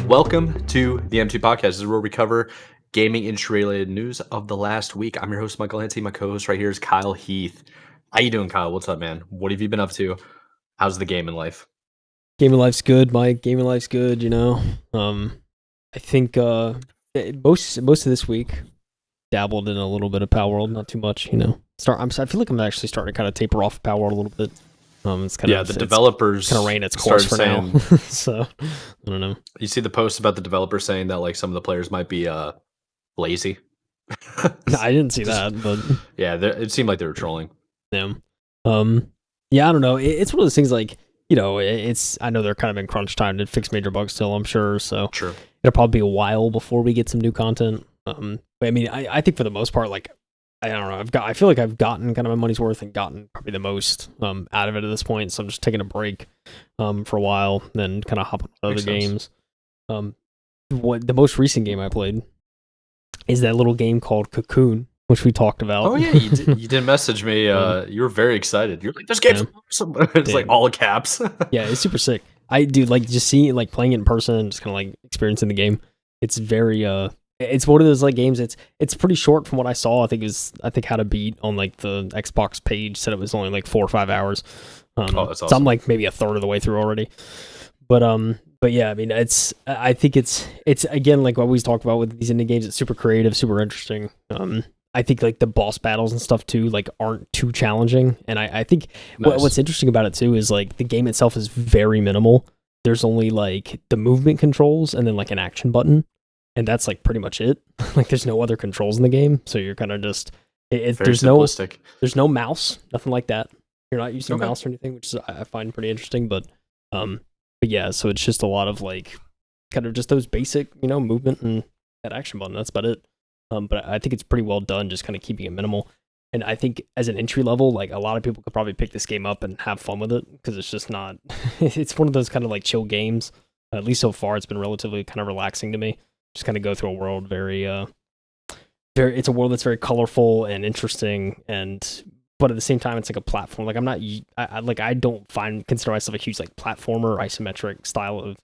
Welcome to the M2 Podcast. This is where we cover gaming industry-related news of the last week. I'm your host, MikeWillEatU. My co-host right here is KyleHeath. How you doing, Kyle? What's up, man? What have you been up to? How's the game in life? Gaming life's good, Mike. Gaming life's good, I think most of this week dabbled in a little bit of Power World, not too much, I feel like I'm actually starting to kind of taper off Power World a little bit. It's kind of the developers kind of ran its course for saying, now. So I don't know. You see the post about the developers saying that like some of the players might be lazy. No, I didn't see that, but yeah, it seemed like they were trolling. Yeah. Yeah, I don't know. It's one of those things like, I know they're kind of in crunch time to fix major bugs still, I'm sure. So True. It'll probably be a while before we get some new content. But I mean, I think for the most part, like, I don't know. I feel like I've gotten kind of my money's worth and gotten probably the most out of it at this point. So I'm just taking a break for a while, then kind of hopping on other games. What the most recent game I played is that little game called Cocoon, which we talked about. Oh yeah, you did message me. You were very excited. You're like, "This game's awesome." It's like all caps. Yeah, it's super sick. I do like just seeing like playing it in person and just kind of like experiencing the game. It's very it's one of those like games. It's pretty short from what I saw. I think How to Beat on like the Xbox page said it was only like 4 or 5 hours. That's awesome. So I'm like maybe a third of the way through already. But yeah, I mean, I think it's again like what we always talk about with these indie games. It's super creative, super interesting. I think like the boss battles and stuff too, like aren't too challenging. And I think what's interesting about it too is like the game itself is very minimal. There's only like the movement controls and then like an action button, and that's like pretty much it. Like there's no other controls in the game, so you're kind of just there's no mouse, nothing like that. You're not using a mouse or anything, which is, I find pretty interesting. But yeah, so it's just a lot of like kind of just those basic movement and that action button. That's about it. But I think it's pretty well done, just kind of keeping it minimal. And I think as an entry level, like a lot of people could probably pick this game up and have fun with it because it's just not. It's one of those kind of like chill games. At least so far, it's been relatively kind of relaxing to me. Just kind of go through a world it's a world that's very colorful and interesting, but at the same time, it's like a platform. Like I don't consider myself a huge like platformer isometric style of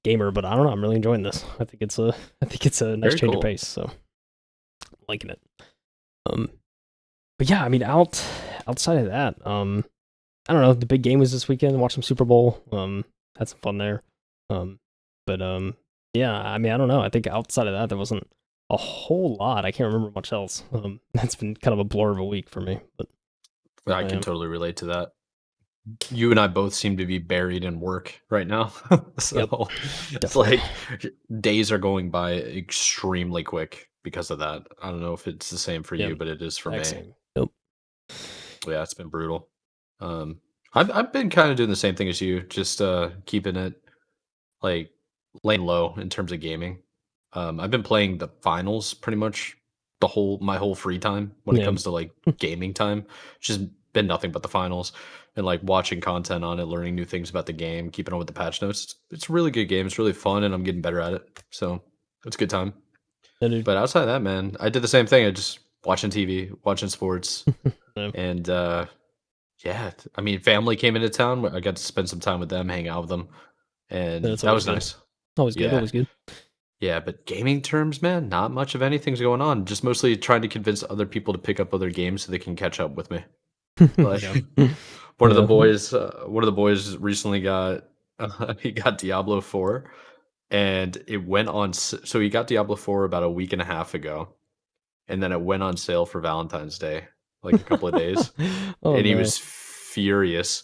gamer, but I don't know. I'm really enjoying this. I think it's a nice change of pace. So. Liking it. But yeah, I mean, outside of that, I don't know. The big game was this weekend. Watched some Super Bowl. Had some fun there. Yeah, I mean, I don't know. I think outside of that, there wasn't a whole lot. I can't remember much else. That's been kind of a blur of a week for me. But I can totally relate to that. You and I both seem to be buried in work right now. So it's like days are going by extremely quick because of that. I don't know if it's the same for you, but it is for me. Yep. Yeah, it's been brutal. I've been kind of doing the same thing as you, just keeping it like laying low in terms of gaming. I've been playing the finals pretty much my whole free time when it comes to like gaming time. It's just been nothing but the finals and like watching content on it, learning new things about the game, keeping up with the patch notes. It's a really good game. It's really fun, and I'm getting better at it. So it's a good time. But outside of that, man, I did the same thing. I just watching TV, watching sports, and yeah, I mean, family came into town. I got to spend some time with them, hang out with them, and that was nice. Always good. Always good. Yeah, but gaming terms, man, not much of anything's going on. Just mostly trying to convince other people to pick up other games so they can catch up with me. Like one of the boys recently got he got Diablo 4, and it went on. So he got Diablo 4 about a week and a half ago, and then it went on sale for Valentine's Day, like a couple of days, and he was furious.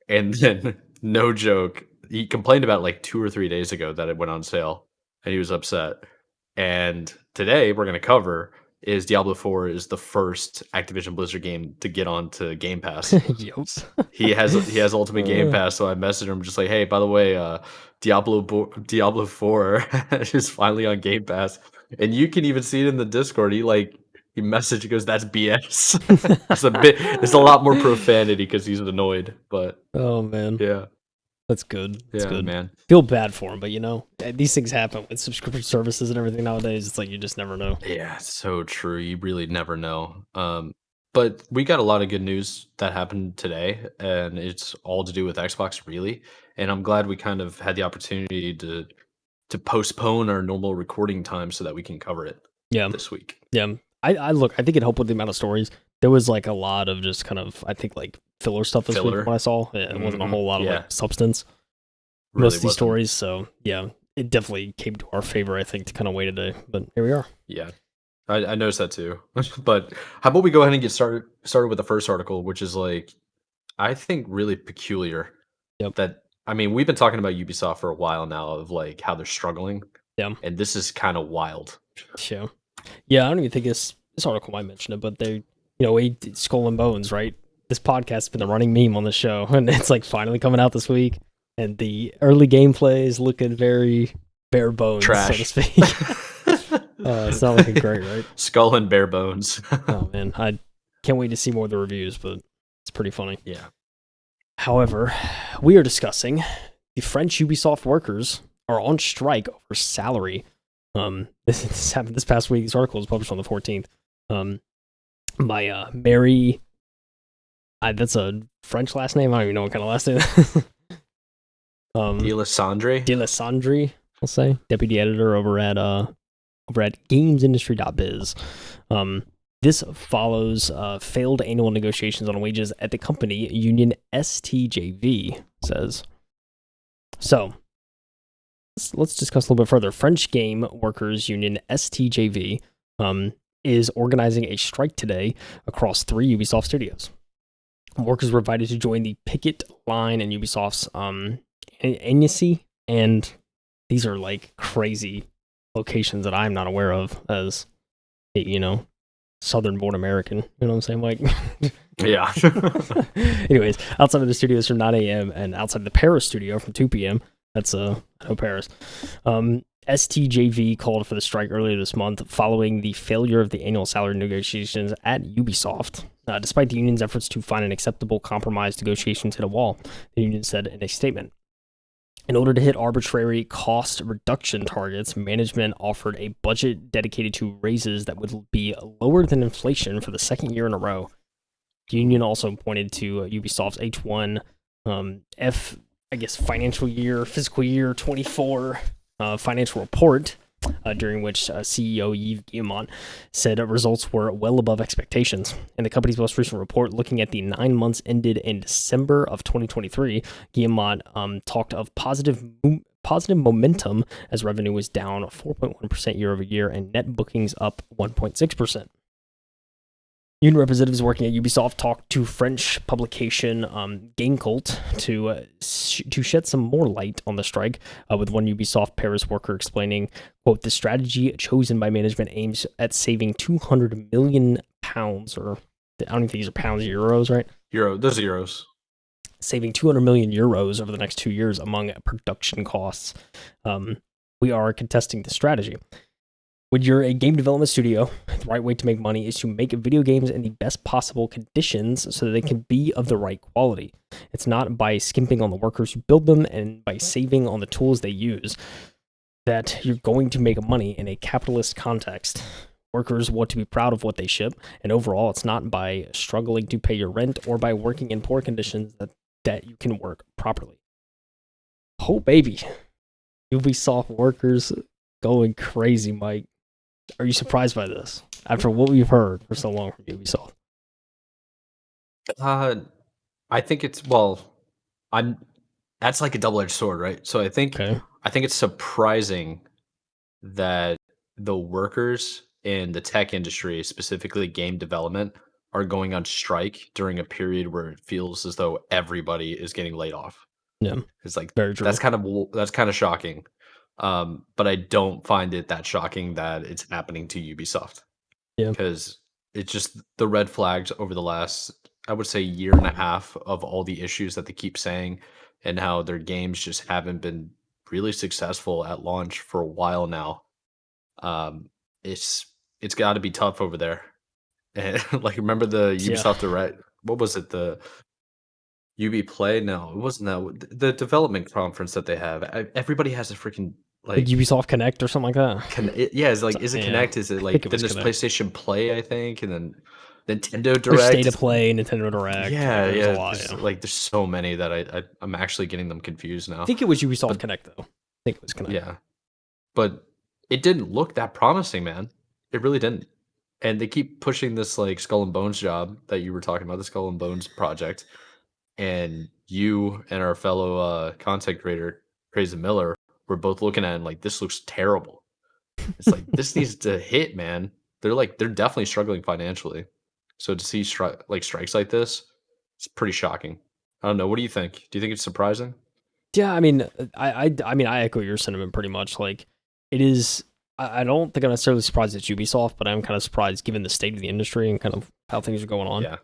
And then, no joke, he complained about it like 2 or 3 days ago that it went on sale, and he was upset. And today we're going to cover is Diablo 4 is the first Activision Blizzard game to get onto Game Pass. He has Ultimate Game Pass, so I messaged him just like, hey, by the way, Diablo 4 is finally on Game Pass. And you can even see it in the Discord. He messaged, he goes, that's BS. It's a lot more profanity because he's annoyed. But oh man. Yeah. That's good. That's good, man. Feel bad for him, but these things happen with subscription services and everything nowadays. It's like you just never know. Yeah, so true. You really never know. But we got a lot of good news that happened today, and it's all to do with Xbox, really. And I'm glad we kind of had the opportunity to to postpone our normal recording time so that we can cover it this week. Yeah. I look, I think it helped with the amount of stories. There was like a lot of just kind of, I think, like filler stuff this week from what I saw. It wasn't a whole lot of like substance. Really most of these stories. So yeah, it definitely came to our favor, I think, to kind of wait a day. But here we are. Yeah. I noticed that too. But how about we go ahead and get started with the first article, which is like, I think really peculiar. Yep. That, I mean, we've been talking about Ubisoft for a while now of like how they're struggling. Yeah. And this is kind of wild. Yeah. Yeah, I don't even think this article might mention it, but they, Skull and Bones, right? This podcast has been a running meme on the show, and it's like finally coming out this week. And the early gameplay is looking very bare bones, trash, so to speak. It's not looking great, right? Skull and bare bones. Oh man, I can't wait to see more of the reviews, but it's pretty funny. Yeah. However, we are discussing the French Ubisoft workers are on strike over salary. This happened this past week. This article was published on the 14th. By Mary. That's a French last name. I don't even know what kind of last name. Delisandre, I'll say, deputy editor over at gamesindustry.biz. This follows failed annual negotiations on wages at the company union STJV, says. So, let's discuss a little bit further. French game workers union STJV is organizing a strike today across 3 Ubisoft studios. Workers were invited to join the picket line in Ubisoft's Annecy, and these are like crazy locations that I'm not aware of as, Southern-born American. You know what I'm saying, Mike? Yeah. Anyways, outside of the studios from 9 a.m. and outside the Paris studio from 2 p.m. That's Paris. STJV called for the strike earlier this month following the failure of the annual salary negotiations at Ubisoft. Despite the union's efforts to find an acceptable compromise, negotiations hit a wall, the union said in a statement. In order to hit arbitrary cost reduction targets, management offered a budget dedicated to raises that would be lower than inflation for the second year in a row. The union also pointed to Ubisoft's H1 fiscal year 24 financial report, during which CEO Yves Guillemot said results were well above expectations. In the company's most recent report, looking at the 9 months ended in December of 2023, Guillemot talked of positive momentum as revenue was down 4.1% year over year and net bookings up 1.6%. Union representatives working at Ubisoft talked to French publication Gamecult to shed some more light on the strike, with one Ubisoft Paris worker explaining, quote, the strategy chosen by management aims at saving £200 million, or I don't even think these are pounds, euros, right? Those are euros. Saving 200 million euros over the next 2 years among production costs. We are contesting the strategy. When you're a game development studio, the right way to make money is to make video games in the best possible conditions so that they can be of the right quality. It's not by skimping on the workers who build them and by saving on the tools they use that you're going to make money in a capitalist context. Workers want to be proud of what they ship, and overall, it's not by struggling to pay your rent or by working in poor conditions that you can work properly. Oh, baby. Ubisoft workers going crazy, Mike. Are you surprised by this after what we've heard for so long from Ubisoft? I think that's like a double-edged sword, right? So I think it's surprising that the workers in the tech industry, specifically game development, are going on strike during a period where it feels as though everybody is getting laid off. Yeah, it's like very true. That's kind of shocking. But I don't find it that shocking that it's happening to Ubisoft. Yeah, because it's just the red flags over the last, I would say, year and a half of all the issues that they keep saying and how their games just haven't been really successful at launch for a while now. It's got to be tough over there. And like, remember the Ubisoft Direct? What was it? The UB Play? No, it wasn't that. The development conference that they have. Everybody has a freaking like Ubisoft Connect or something like that. Is it Connect? Is it like then there's PlayStation Play, I think, and then Nintendo Direct. There's State of Play, Nintendo Direct. Yeah. A lot, there's so many that I'm actually getting them confused now. I think it was Ubisoft Connect though. I think it was Connect. Yeah. but it didn't look that promising, man. It really didn't. And they keep pushing this like Skull and Bones job that you were talking about, the Skull and Bones project. And you and our fellow content creator, Crazy Miller, were both looking at it and like, this looks terrible. It's like this needs to hit, man. They're definitely struggling financially. So to see strikes like this, it's pretty shocking. I don't know. What do you think? Do you think it's surprising? Yeah, I mean, I echo your sentiment pretty much. Like, it is. I don't think I'm necessarily surprised it's Ubisoft, but I'm kind of surprised given the state of the industry and kind of how things are going on. Yeah.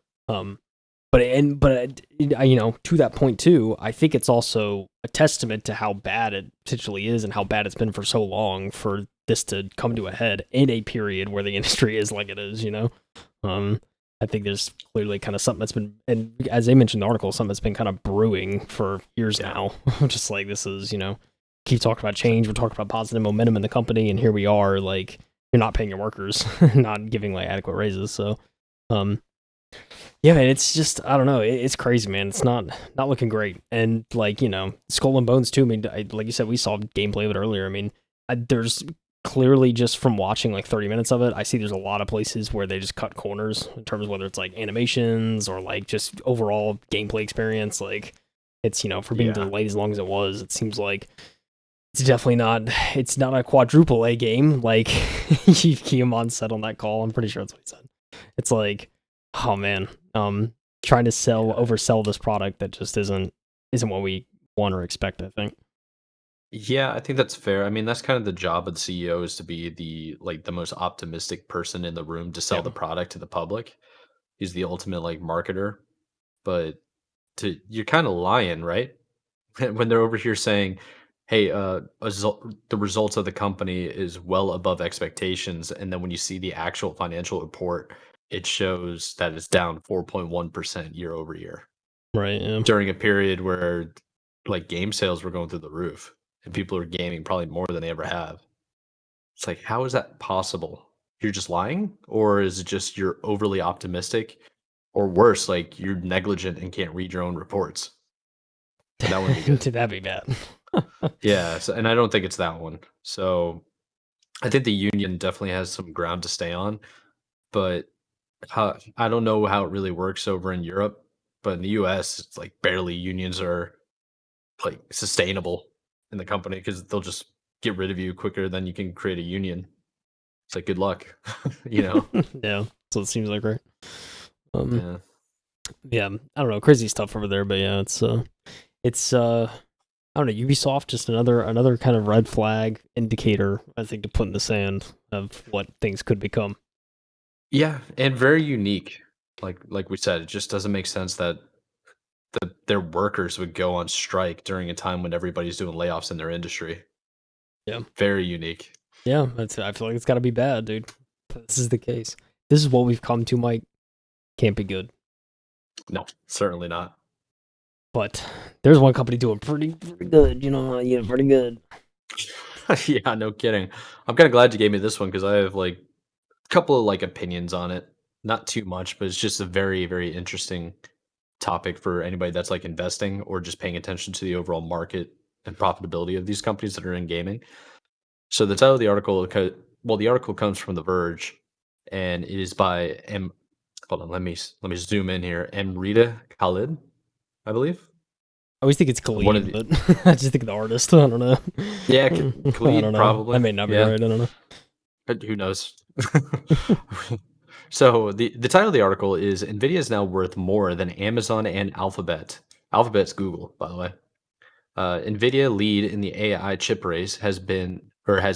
To that point too, I think it's also a testament to how bad it potentially is and how bad it's been for so long for this to come to a head in a period where the industry is like it is. I think there's clearly kind of something that's been, and as they mentioned in the article, something that's been kind of brewing for years now. Just like this is, keep talking about change. We're talking about positive momentum in the company, and here we are, like you're not paying your workers, not giving like adequate raises. So, yeah, man, it's just I don't know. It's crazy, man. It's not looking great, and like Skull and Bones too. I mean, like you said, we saw gameplay of it earlier. I mean, there's clearly just from watching like 30 minutes of it, I see there's a lot of places where they just cut corners in terms of whether it's like animations or like just overall gameplay experience. Like it's for being delayed as long as it was, it seems like it's definitely not. It's not a quadruple A game like Kiyomon said on that call. I'm pretty sure that's what he said. It's like, oh man, trying to oversell this product that just isn't what we want or expect, I think. Yeah, I think that's fair. I mean, that's kind of the job of the CEO is to be the most optimistic person in the room to sell Yeah. the product to the public. He's the ultimate like marketer, but you're kind of lying, right? When they're over here saying, "Hey, the results of the company is well above expectations," and then when you see the actual financial report, it shows that it's down 4.1% year over year Right. Yeah. during a period where like game sales were going through the roof and people are gaming probably more than they ever have. It's like, how is that possible? You're just lying, or is it just you're overly optimistic, or worse, like you're negligent and can't read your own reports? And that wouldn't be good. That'd be bad. Yeah, so, and I don't think it's that one. So I think the union definitely has some ground to stay on, but I don't know how it really works over in Europe. But in the U.S., it's like barely unions are like sustainable in the company because they'll just get rid of you quicker than you can create a union. It's like good luck, you know. Yeah, so it seems like, right? Yeah. Yeah, I don't know, crazy stuff over there, but yeah, it's I don't know, Ubisoft, just another kind of red flag indicator, I think, to put in the sand of what things could become. Yeah, and very unique. Like we said, it just doesn't make sense that their workers would go on strike during a time when everybody's doing layoffs in their industry. Yeah. Very unique. Yeah, I feel like it's got to be bad, dude. This is the case. This is what we've come to, Mike. Can't be good. No, certainly not. But there's one company doing pretty good, pretty good. Yeah, no kidding. I'm kind of glad you gave me this one because I have like a couple of like opinions on it. Not too much, but it's just a very, very interesting topic for anybody that's like investing or just paying attention to the overall market and profitability of these companies that are in gaming. So the title of the article, the article comes from The Verge, and it is by M. Hold on, let me zoom in here. Amrita Khalid, I believe. I always think it's One of Khalid, the but I just think of the artist. I don't know. yeah, I Khalid don't know. probably. I may not be Yeah, right. I don't know. who knows? So the title of the article is Nvidia is now worth more than Amazon and Alphabet. Alphabet's Google, by the way. Nvidia lead in the AI chip race has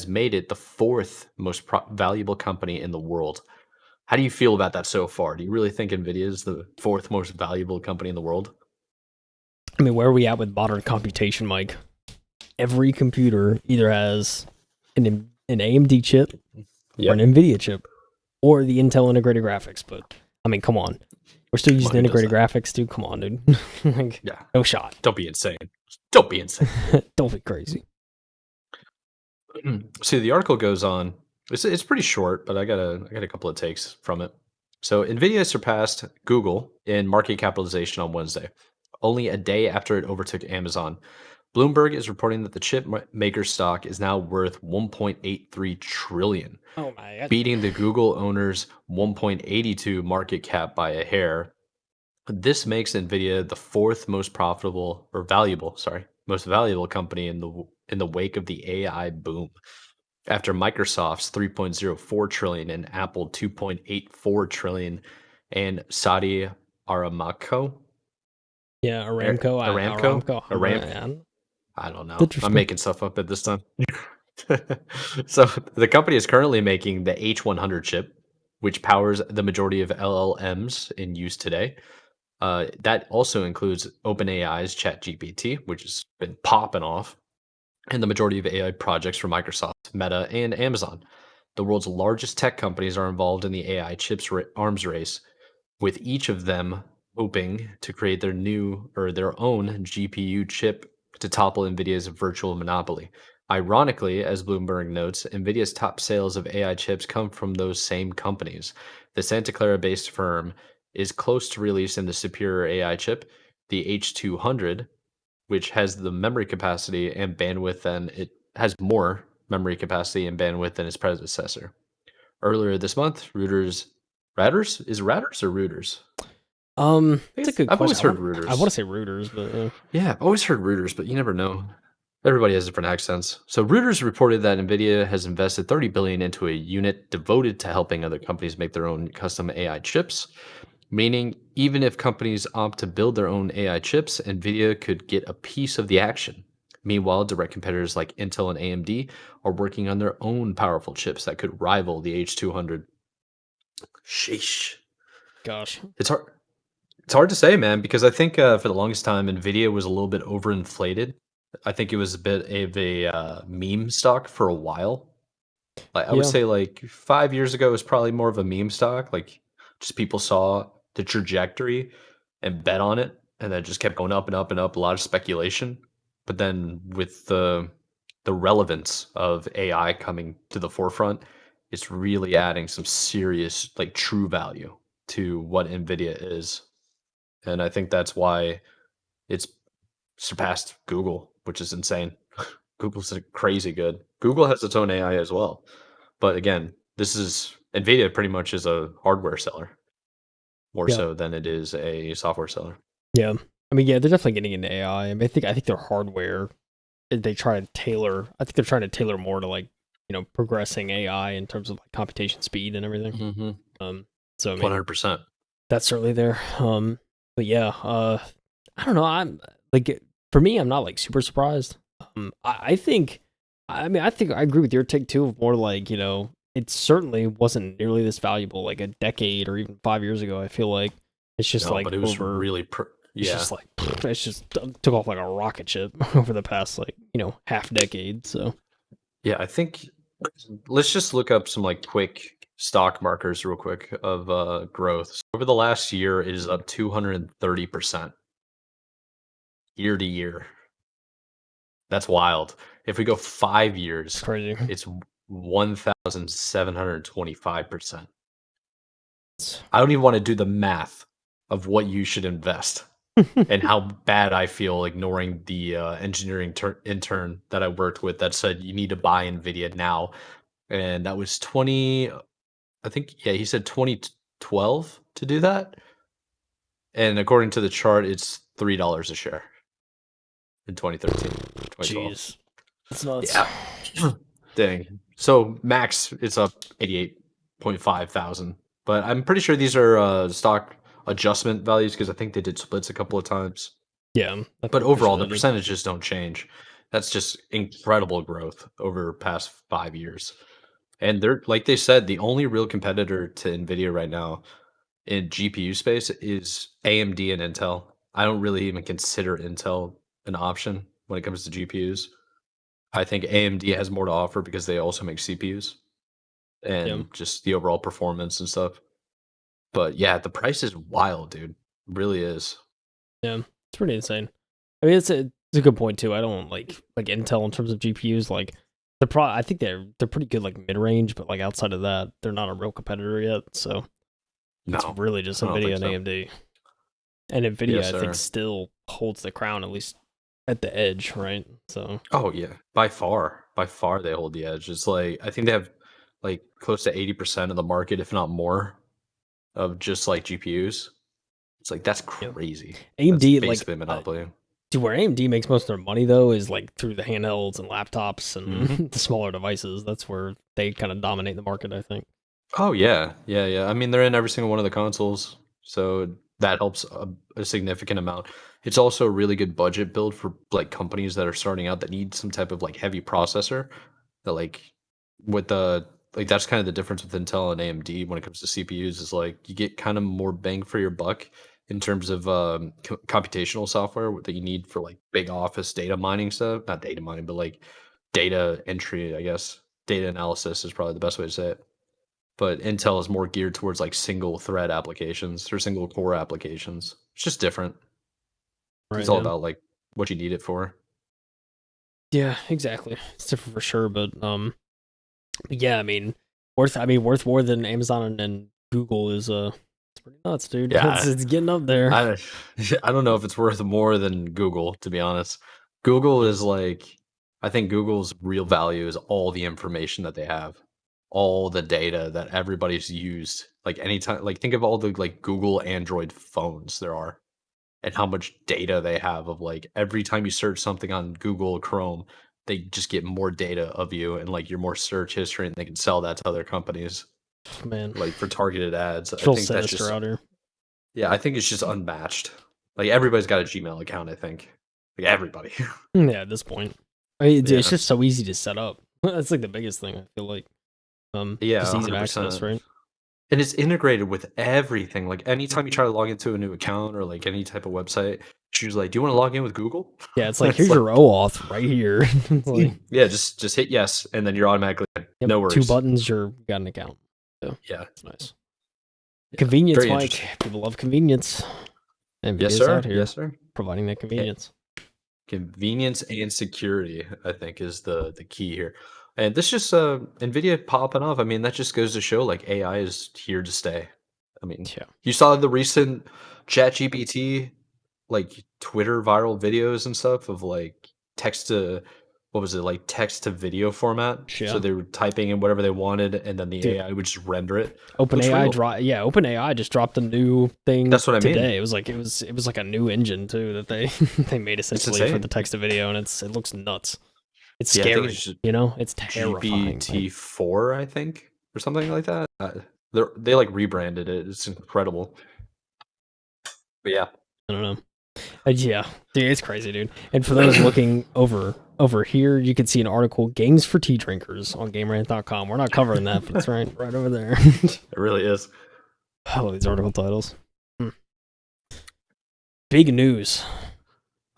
made it the fourth most valuable company in the world. How do you feel about that so far? Do you really think Nvidia is the fourth most valuable company in the world? I mean, where are we at with modern computation, Mike? Every computer either has an AMD chip or an Nvidia chip or the Intel integrated graphics. But I mean, come on, we're still using integrated graphics, dude. Come on, dude. Like, Yeah, no shot. don't be insane. Don't be insane. Don't be crazy. See, the article goes on. It's pretty short, but I got a couple of takes from it. So Nvidia surpassed Google in market capitalization on Wednesday, only a day after it overtook Amazon, Bloomberg is reporting that the chip maker stock is now worth 1.83 trillion, Oh my god. beating the Google owner's 1.82 market cap by a hair. This makes Nvidia the fourth most most valuable company in the wake of the AI boom, after Microsoft's 3.04 trillion and Apple 2.84 trillion and Saudi Aramco. Yeah, Aramco. Aramco? Aramco. I don't know. I'm Interesting. making stuff up at this time. So the company is currently making the H100 chip, which powers the majority of LLMs in use today. That also includes OpenAI's ChatGPT, which has been popping off, and the majority of AI projects for Microsoft, Meta, and Amazon. The world's largest tech companies are involved in the AI chips arms race, with each of them hoping to create their own GPU chip to topple Nvidia's virtual monopoly. Ironically, as Bloomberg notes, Nvidia's top sales of AI chips come from those same companies. The Santa Clara-based firm is close to releasing the superior AI chip, the H200, which has the memory capacity and bandwidth than it has more memory capacity and bandwidth than its predecessor. Earlier this month, Reuters is Reuters or Reuters? It's a good I've question. always heard I want to Reuters. say Reuters, but Yeah, I've always heard Reuters, but you never know. Everybody has different accents. So Reuters reported that Nvidia has invested 30 billion into a unit devoted to helping other companies make their own custom AI chips, meaning even if companies opt to build their own AI chips, Nvidia could get a piece of the action. Meanwhile, direct competitors like Intel and AMD are working on their own powerful chips that could rival the H200. Sheesh. gosh, It's hard. It's hard to say, man, because I think for the longest time, Nvidia was a little bit overinflated. I think it was a bit of a meme stock for a while. Like I would yeah, say, like 5 years ago, it was probably more of a meme stock. Like just people saw the trajectory and bet on it, and then it just kept going up and up and up. A lot of speculation, but then with the relevance of AI coming to the forefront, it's really adding some serious, like true value to what Nvidia is. And I think that's why it's surpassed Google, which is insane. Google's crazy good. Google has its own AI as well. But again, this is Nvidia pretty much is a hardware seller more yeah, so than it is a software seller. yeah. I mean, yeah, they're definitely getting into AI. I mean, I think their hardware. They try to tailor. I think they're trying to tailor more to like progressing AI in terms of like computation speed and everything. Mm-hmm. Um, so I mean, 100%. that's certainly there. But yeah, I don't know. I'm like for me, I'm not like super surprised. I think, I mean, I think I agree with your take too. Of more like it certainly wasn't nearly this valuable like a decade or even 5 years ago. I feel like it's just No, like but it was over. really, It's yeah. just like it's just took off like a rocket ship over the past like half decade. So Yeah, I think let's just look up some like quick stock markers real quick of growth. So over the last year, it is up 230% year to year. That's wild. If we go 5 it's years, crazy. it's 1,725%. It's- I don't even wanna do the math of what you should invest and how bad I feel ignoring the, engineering intern that I worked with that said, "You need to buy NVIDIA now," and that was 20 I think, yeah, he said 2012 to do that, and according to the chart, it's $3 a share in 2013, 2012. Jeez, it's nuts. Yeah. Dang. So max, it's up 88.5 thousand. But I'm pretty sure these are stock adjustment values because I think they did splits a couple of times. Yeah, I'm But pretty sure overall, the they did. percentages don't change. That's just incredible growth over past 5 years. And they're like they said, the only real competitor to Nvidia right now in GPU space is AMD and Intel. I don't really even consider Intel an option when it comes to GPUs. I think AMD has more to offer because they also make CPUs Yeah, and just the overall performance and stuff. But yeah, the price is wild, dude. It really is. yeah, it's pretty insane. I mean, it's a good point too. I don't like Intel in terms of GPUs. Like I think they're pretty good like mid range, but like outside of that, they're not a real competitor yet. So it's No, really just I don't Nvidia think and so. AMD. And Yes, Nvidia, I think, sir. still holds the crown at least at the edge, right? So Oh yeah, by far they hold the edge. It's like I think they have like close to 80% of the market, if not more, of just like GPUs. It's like that's yeah, crazy. That's AMD like basically a monopoly. dude, where AMD makes most of their money though is like through the handhelds and laptops Hmm. and the smaller devices. That's where they kind of dominate the market, I think. Oh yeah, yeah, yeah. I mean, they're in every single one of the consoles, so that helps a significant amount. It's also a really good budget build for like companies that are starting out that need some type of like heavy processor. That like with the like that's kind of the difference with Intel and AMD when it comes to CPUs is like you get kind of more bang for your buck in terms of computational software that you need for like big office data mining stuff. Not data mining, but like data entry, I guess. Data analysis is probably the best way to say it. But Intel is more geared towards like single thread applications or single core applications. It's just different. It's Right, all yeah. about like what you need it for. Yeah, exactly. It's different for sure, but yeah, worth more than Amazon and Google is it's pretty nuts, dude. It's Yeah, it's getting up there. I I don't know if it's worth more than Google, to be honest. Google is like I think Google's real value is all the information that they have, all the data that everybody's used. Like anytime, like think of all the like Google Android phones there are, and how much data they have of like every time you search something on Google Chrome, they just get more data of you and like your more search history, and they can sell that to other companies Man, like for targeted ads. it's I real think that's sinister just out here. yeah, I think it's just unmatched. Like everybody's got a Gmail account, I think. Like everybody. Yeah, at this point. It's Yeah. just so easy to set up. That's like the biggest thing I feel like. Yeah, Just ease of access, 100%. right? And it's integrated with everything. Like anytime you try to log into a new account or like any type of website, she's like, "Do you want to log in with Google?" Yeah, it's like It's here's your like, OAuth right here. It's like, yeah, just hit yes, and then you're automatically in. yep, No two worries. buttons, you got an account. So Yeah, it's nice. yeah, Convenience, very Mike. interesting. People love convenience. Yes, Nvidia's out sir. here Yes, sir. providing that Eh, convenience. Convenience and security, I think, is the key here. And this just Nvidia popping off. I mean, that just goes to show like AI is here to stay. I mean, Yeah. you saw the recent ChatGPT like Twitter viral videos and stuff of like text to what was it like text to video format. So Yeah. they were typing in whatever they wanted, and then the Dude, AI would just render it. Looks OpenAI real. OpenAI just dropped a new thing That's what I mean. today. It was like a new engine too that they they made It's essentially for the insane. text to video, and it looks nuts. It's Yeah, I think scary, it's just it's terrifying. Like GPT-4, I think, or something like that. They like rebranded it. It's incredible. But yeah, I don't know. Yeah, dude, it's crazy, dude. And for those looking over here, you can see an article "Games for Tea Drinkers" on GameRant.com. We're not covering that, but it's right over there. it really is. I love these article titles. Hmm. Big news.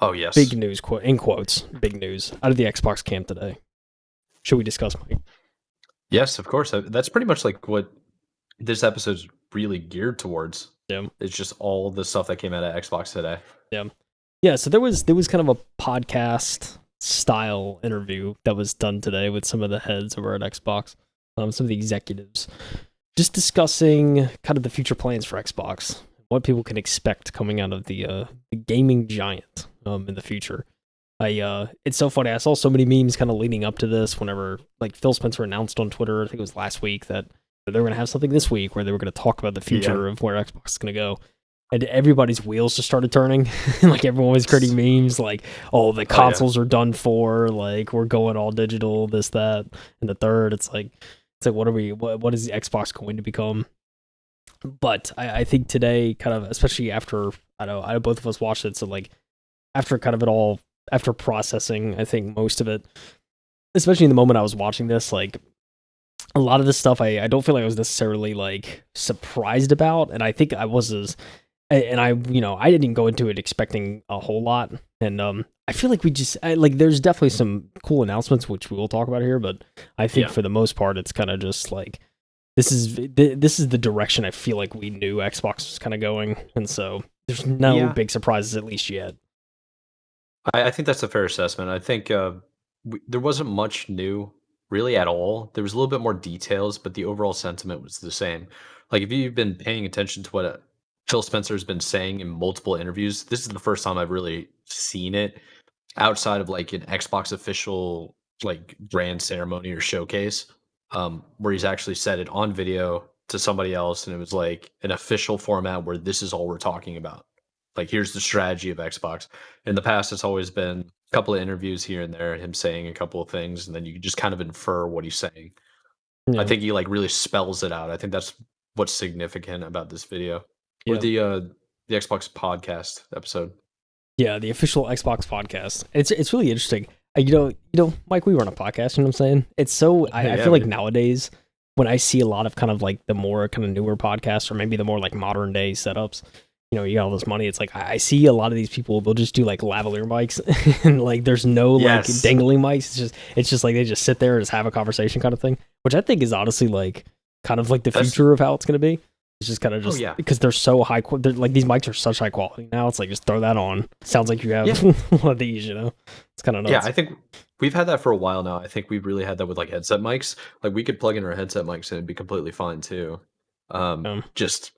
Oh Big yes, news, in quotes. Big news out of the Xbox camp today. Should we discuss, Mike? yes, of course. That's pretty much like what this episode's really geared towards. Yeah, It's just all the stuff that came out of Xbox today. yeah, yeah. So there was kind of a podcast style interview that was done today with some of the heads over at Xbox, some of the executives, just discussing kind of the future plans for Xbox, what people can expect coming out of the gaming giant in the future. It's so funny. I saw so many memes kind of leading up to this. Whenever like Phil Spencer announced on Twitter, I think it was last week that they were going to have something this week where they were going to talk about the Yeah. future of where Xbox is going to go, and everybody's wheels just started turning. Like everyone was creating memes like, "Oh, the Oh yeah. consoles are done for. Like we're going all digital. This, that, and the third." It's like what are we? What is the Xbox going to become? But I think today, kind of, especially after I know both of us watched it, so like after kind of it all after processing, I think most of it, especially in the moment I was watching this, like a lot of this stuff I don't feel like I was necessarily like surprised about, and I think I was as and I didn't go into it expecting a whole lot, and I feel like like there's definitely some cool announcements which we will talk about here, but I think Yeah. for the most part it's kind of just like this is the direction I feel like we knew Xbox was kind of going, and so there's no Yeah. big surprises at least yet. I think that's a fair assessment. I think there wasn't much new really at all. There was a little bit more details, but the overall sentiment was the same. Like if you've been paying attention to what Phil Spencer's been saying in multiple interviews, this is the first time I've really seen it outside of like an Xbox official like brand ceremony or showcase, where he's actually said it on video to somebody else, and it was like an official format where this is all we're talking about. Like, here's the strategy of Xbox. In the past, it's always been a couple of interviews here and there, him saying a couple of things, and then you can just kind of infer what he's saying. I Yeah, think he like really spells it out. I think that's what's significant about this video or yeah, the Xbox podcast episode. yeah. The official Xbox podcast. It's really interesting. Mike, we run a podcast. You know what I'm saying? It's so I Yeah, feel like man. nowadays when I see a lot of kind of like the more kind of newer podcasts or maybe the more like modern day setups, you got all this money. It's like I see a lot of these people. They'll just do like lavalier mics, and like there's no like Yes. dangling mics. It's just like they just sit there and just have a conversation kind of thing, which I think is honestly like kind of like the That's future of how it's gonna be. It's just kind of just yeah. because they're so high. They're like these mics are such high quality now. It's like just throw that on. Sounds like you have Yeah. one of these. It's kind of Yeah, nuts. I think we've had that for a while now. I think we've really had that with like headset mics. Like we could plug in our headset mics and it'd be completely fine too. Just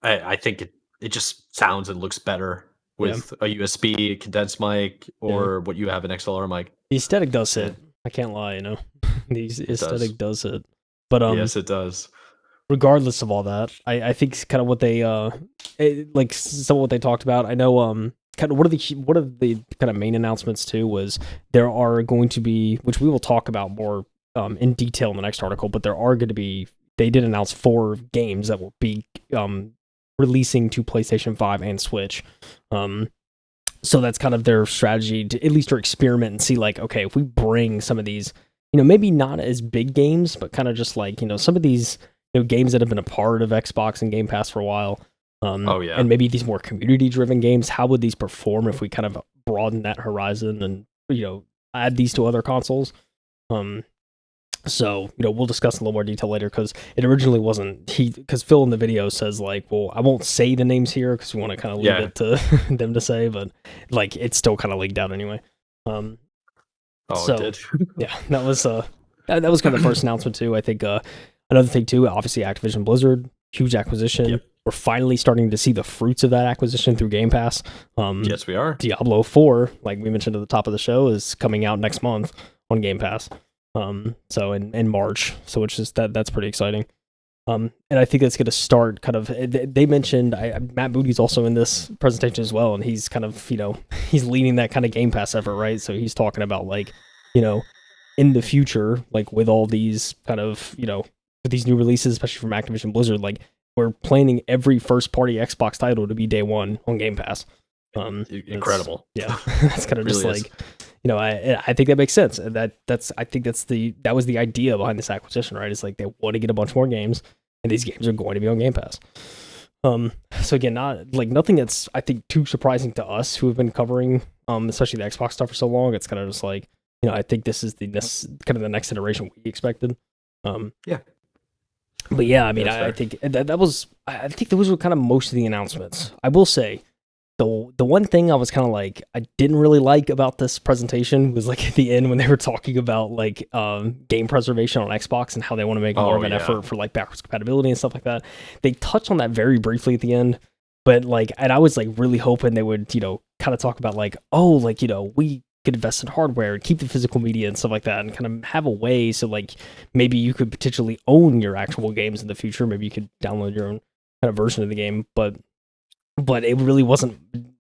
I think it just sounds and looks better Yeah, with a USB condensed mic yeah. or what you have an XLR mic. The aesthetic does Yeah, hit. I can't lie. The it does. aesthetic does hit. But Yes, it does. regardless of all that, I think kind of what they like some of what they talked about. I know kind of one of the kind of main announcements too was there are going to be, which we will talk about more in detail in the next article, but there are going to be, they did announce 4 games that will be releasing to PlayStation 5 and Switch. So that's kind of their strategy to at least to experiment and see like, okay, if we bring some of these, maybe not as big games, but kind of just like, some of these games that have been a part of Xbox and Game Pass for a while. Oh yeah. And maybe these more community driven games, how would these perform if we kind of broaden that horizon and, add these to other consoles? So, we'll discuss in a little more detail later because it originally wasn't because Phil in the video says like, well, I won't say the names here because we want to kind of leave it to them to say, but like it's still kind of leaked out anyway. Oh, So it did. yeah, that was kind of the first announcement too. I think another thing too, obviously Activision Blizzard, huge acquisition. Yep. We're finally starting to see the fruits of that acquisition through Game Pass. Yes, we are. Diablo 4, like we mentioned at the top of the show, is coming out next month on Game Pass. So in March, so which is that's pretty exciting. And I think that's going to start kind of. They mentioned Matt Booty's also in this presentation as well, and he's kind of he's leading that kind of Game Pass effort, right? So he's talking about like in the future, like with all these kind of with these new releases, especially from Activision Blizzard, like we're planning every first party Xbox title to be day one on Game Pass. Incredible. Yeah, that's kind of Really just like I think that makes sense. And I think that was the idea behind this acquisition, right? It's like they want to get a bunch more games, and these games are going to be on Game Pass. So again, not like nothing that's I think too surprising to us who have been covering especially the Xbox stuff for so long. It's kind of just like I think this is kind of the next iteration we expected. Yeah. But yeah, I mean, That's I fair. think I think those were kind of most of the announcements. I will say the one thing I was kind of like I didn't really like about this presentation was like at the end when they were talking about like game preservation on Xbox and how they want to make more of an effort for like backwards compatibility and stuff like that. They touched on that very briefly at the end, but like, and I was like really hoping they would kind of talk about like, oh, like we could invest in hardware, keep the physical media and stuff like that, and kind of have a way so like maybe you could potentially own your actual games in the future. Maybe you could download your own kind of version of the game, but it really wasn't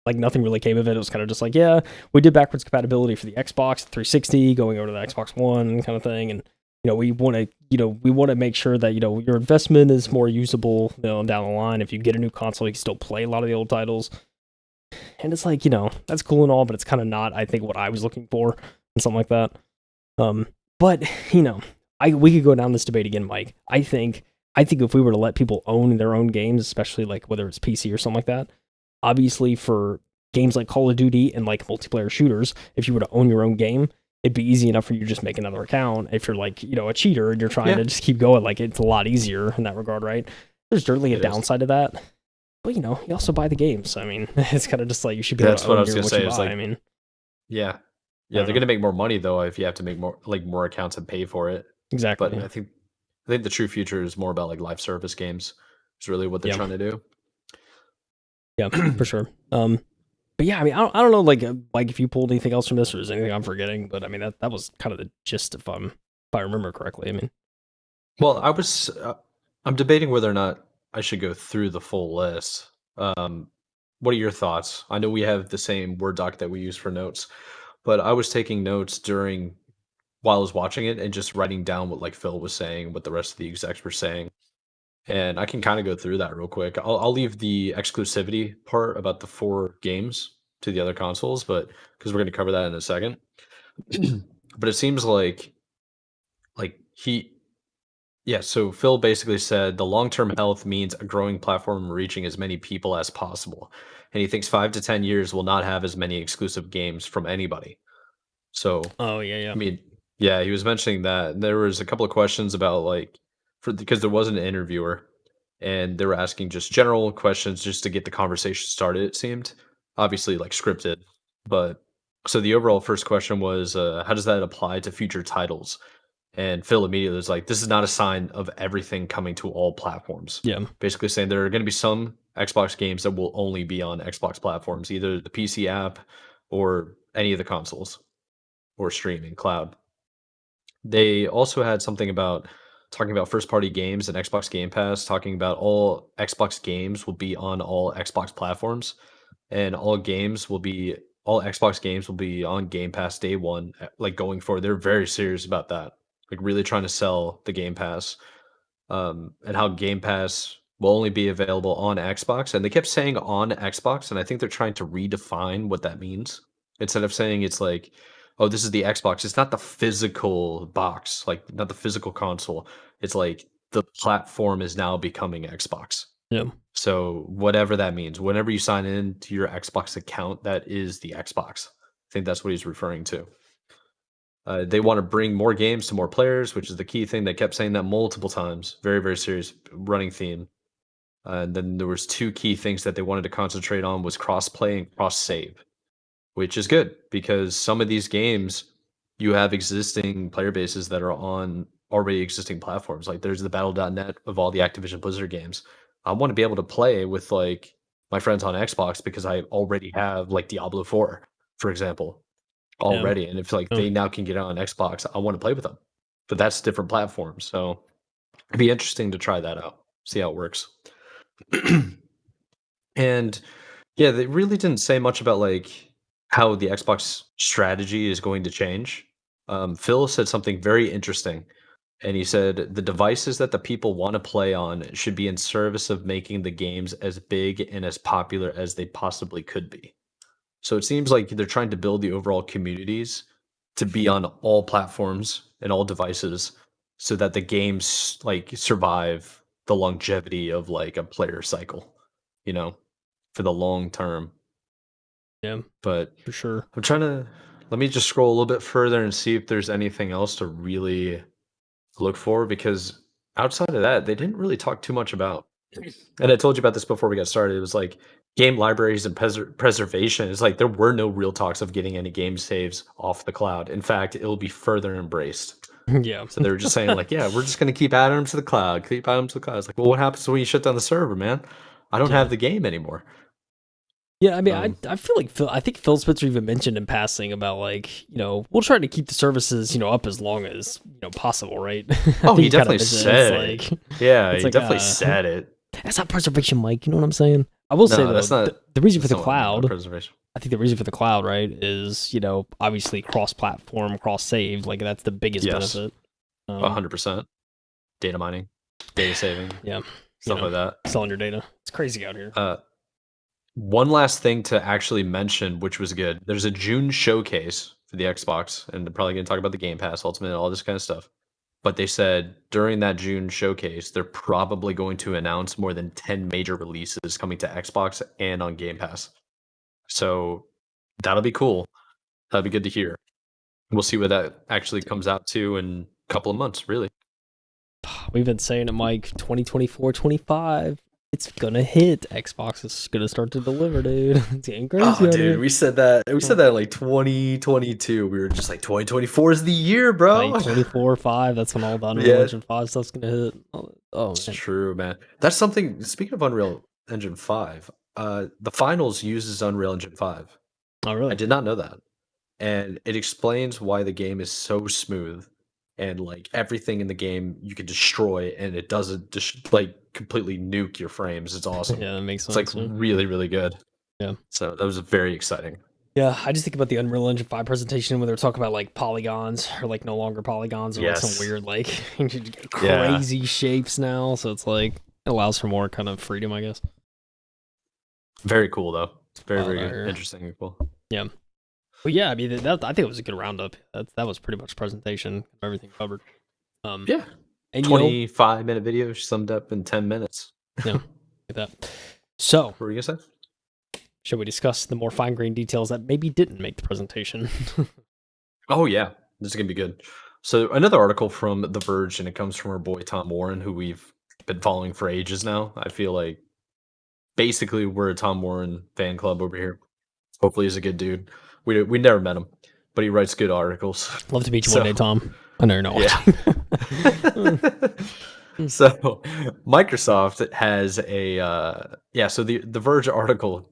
like nothing really came of it. It was kind of just like, yeah, we did backwards compatibility for the Xbox 360 going over to the Xbox One kind of thing, and we want to make sure that your investment is more usable down the line. If you get a new console, you can still play a lot of the old titles. And it's like, that's cool and all, but it's kind of not, I think, what I was looking for and something like that. But we could go down this debate again, Mike. I think if we were to let people own their own games, especially like whether it's PC or something like that, obviously for games like Call of Duty and like multiplayer shooters, if you were to own your own game, it'd be easy enough for you to just make another account. If you're like, a cheater and you're trying to just keep going, like it's a lot easier in that regard, right? There's certainly a downside to that. But you also buy the games. I mean, it's kind of just like you should be able to own what I was going to say. I mean, yeah, they're going to make more money though if you have to make more accounts and pay for it. Exactly. But I think the true future is more about like live service games. Is really what they're trying to do. Yeah, for sure. but yeah, I mean, I don't know, like if you pulled anything else from this, or is anything I'm forgetting? But I mean, that was kind of the gist, if I remember correctly. I mean, Well, I'm debating whether or not I should go through the full list. What are your thoughts? I know we have the same Word doc that we use for notes, but I was taking notes while I was watching it and just writing down what like Phil was saying, what the rest of the execs were saying. And I can kind of go through that real quick. I'll leave the exclusivity part about the 4 games to the other consoles, but because we're going to cover that in a second. But it seems like yeah, so Phil basically said the long-term health means a growing platform reaching as many people as possible. And he thinks 5 to 10 years will not have as many exclusive games from anybody. So, oh yeah, I yeah, mean, yeah, he was mentioning that. There was a couple of questions about like because there was an interviewer and they were asking just general questions just to get the conversation started, it seemed. Obviously like scripted. But so the overall first question was how does that apply to future titles? And Phil immediately was like, this is not a sign of everything coming to all platforms. yeah, Basically saying there are going to be some Xbox games that will only be on Xbox platforms, either the PC app or any of the consoles or streaming cloud. They also had something about talking about first party games and Xbox Game Pass, talking about all Xbox games will be on all Xbox platforms and all Xbox games will be on Game Pass day one, like going forward. They're very serious about that, like really trying to sell the Game Pass, and how Game Pass will only be available on Xbox. And they kept saying on Xbox, and I think they're trying to redefine what that means. Instead of saying it's like, oh, this is the Xbox, it's not the physical box, like not the physical console. It's like the platform is now becoming Xbox. yeah, So whatever that means, whenever you sign in to your Xbox account, that is the Xbox. I think that's what he's referring to. They want to bring more games to more players, which is the key thing. They kept saying that multiple times. Very, very serious running theme. And then there was 2 key things that they wanted to concentrate on was cross-play and cross-save, which is good because some of these games you have existing player bases that are on already existing platforms. Like there's the Battle.net of all the Activision Blizzard games. I want to be able to play with like my friends on Xbox because I already have like Diablo 4, for example, yeah. already. And if like Oh, they now can get it on Xbox, I want to play with them. But that's different platforms. So it'd be interesting to try that out, see how it works. And yeah, they really didn't say much about like how the Xbox strategy is going to change. Phil said something very interesting, and he said the devices that the people want to play on should be in service of making the games as big and as popular as they possibly could be. So it seems like they're trying to build the overall communities to be on all platforms and all devices so that the games like survive the longevity of like a player cycle, you know, for the long term. yeah, But for sure. I'm trying to let me just scroll a little bit further and see if there's anything else to really look for because outside of that, they didn't really talk too much about. And I told you about this before we got started. It was like game libraries and preservation. It's like there were no real talks of getting any game saves off the cloud. In fact, it'll be further embraced. Yeah, So they were just saying like, yeah, we're just going to keep adding them to the cloud, keep adding them to the cloud. It's like, well, what happens when you shut down the server, man? I don't yeah. have the game anymore. Yeah, I mean, Um, I feel like I think Phil Spencer even mentioned in passing about like, we'll try to keep the services, up as long as, possible, right? I oh, think he he kind of definitely mentioned it. It's said it. like, Yeah, it's he like, definitely said it. that's not preservation, Mike. You know what I'm saying? I will say No, though, that's not. the reason for That's the not what I meant by cloud, preservation. I think the reason for the cloud, right, is obviously cross-platform, cross-save. Like that's the biggest Yes, benefit. Um, 100%. Data mining, data saving, yeah, stuff like that. selling your data. It's crazy out here. Uh, One last thing to actually mention, which was good. There's a June showcase for the Xbox, and they're probably going to talk about the Game Pass Ultimate and all this kind of stuff. But they said during that June showcase, they're probably going to announce more than 10 major releases coming to Xbox and on Game Pass. So that'll be cool. That'll be good to hear. We'll see what that actually comes out to in a couple of months, really. We've been saying it, Mike. 2024, 25. It's gonna hit. Xbox is gonna start to deliver, dude. It's getting crazy Oh, out dude, here. we said that. We said that in like 2022. We were just like 2024 is the year, Like bro. 24, 5. That's when all the Unreal Yeah, Engine 5 stuff's gonna hit. Oh it's man. true, man. That's something. Speaking of Unreal Engine 5, The finals uses Unreal Engine 5. Oh, I really? did not know that. And it explains why the game is so smooth and like everything in the game you can destroy and it doesn't just like completely nuke your frames. It's awesome. Yeah, that makes It's like sense. Yeah. really, really good. Yeah. So that was very exciting. Yeah, I just think about the Unreal Engine 5 presentation when they're talking about like polygons or like no longer polygons or like some Yes. weird like Yeah. crazy shapes now. So it's like it allows for more kind of freedom, I guess. Very cool though. It's very, Wild very out good. here. Interesting and cool. Yeah. But yeah, I mean I think it was a good roundup. That was pretty much presentation, everything covered. Um Yeah. and 25-minute video summed up in 10 minutes. yeah, like that. So What were you gonna say? should we discuss the more fine grained details that maybe didn't make the presentation? Oh yeah. This is gonna be good. So another article from The Verge, and it comes from our boy Tom Warren, who we've been following for ages now. I feel like basically we're a Tom Warren fan club over here. Hopefully he's a good dude. We never met him, but he writes good articles. Love to meet you So one day, Tom. I know you're not yeah. watching. So Microsoft has a so the Verge article,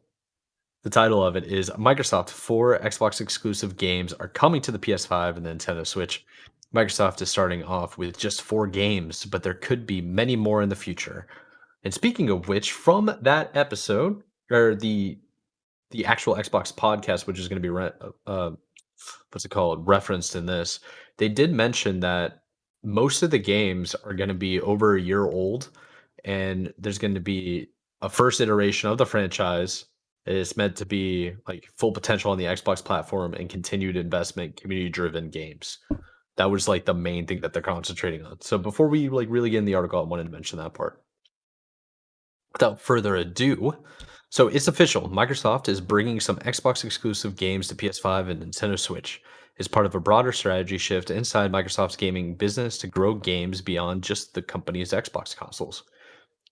the title of it is Microsoft 4 Xbox exclusive games are coming to the PS5 and the Nintendo Switch. Microsoft is starting off with just 4 games, but there could be many more in the future. And speaking of which, from that episode, or the actual Xbox podcast, which is going to be what's it called, referenced in this, they did mention that most of the games are going to be over a year old, and there's going to be a first iteration of the franchise. It's meant to be like full potential on the Xbox platform and continued investment, community-driven games. That was like the main thing that they're concentrating on. So before we like really get in the article, I wanted to mention that part. Without further ado, so it's official. Microsoft is bringing some Xbox exclusive games to PS5 and Nintendo Switch. It's part of a broader strategy shift inside Microsoft's gaming business to grow games beyond just the company's Xbox consoles.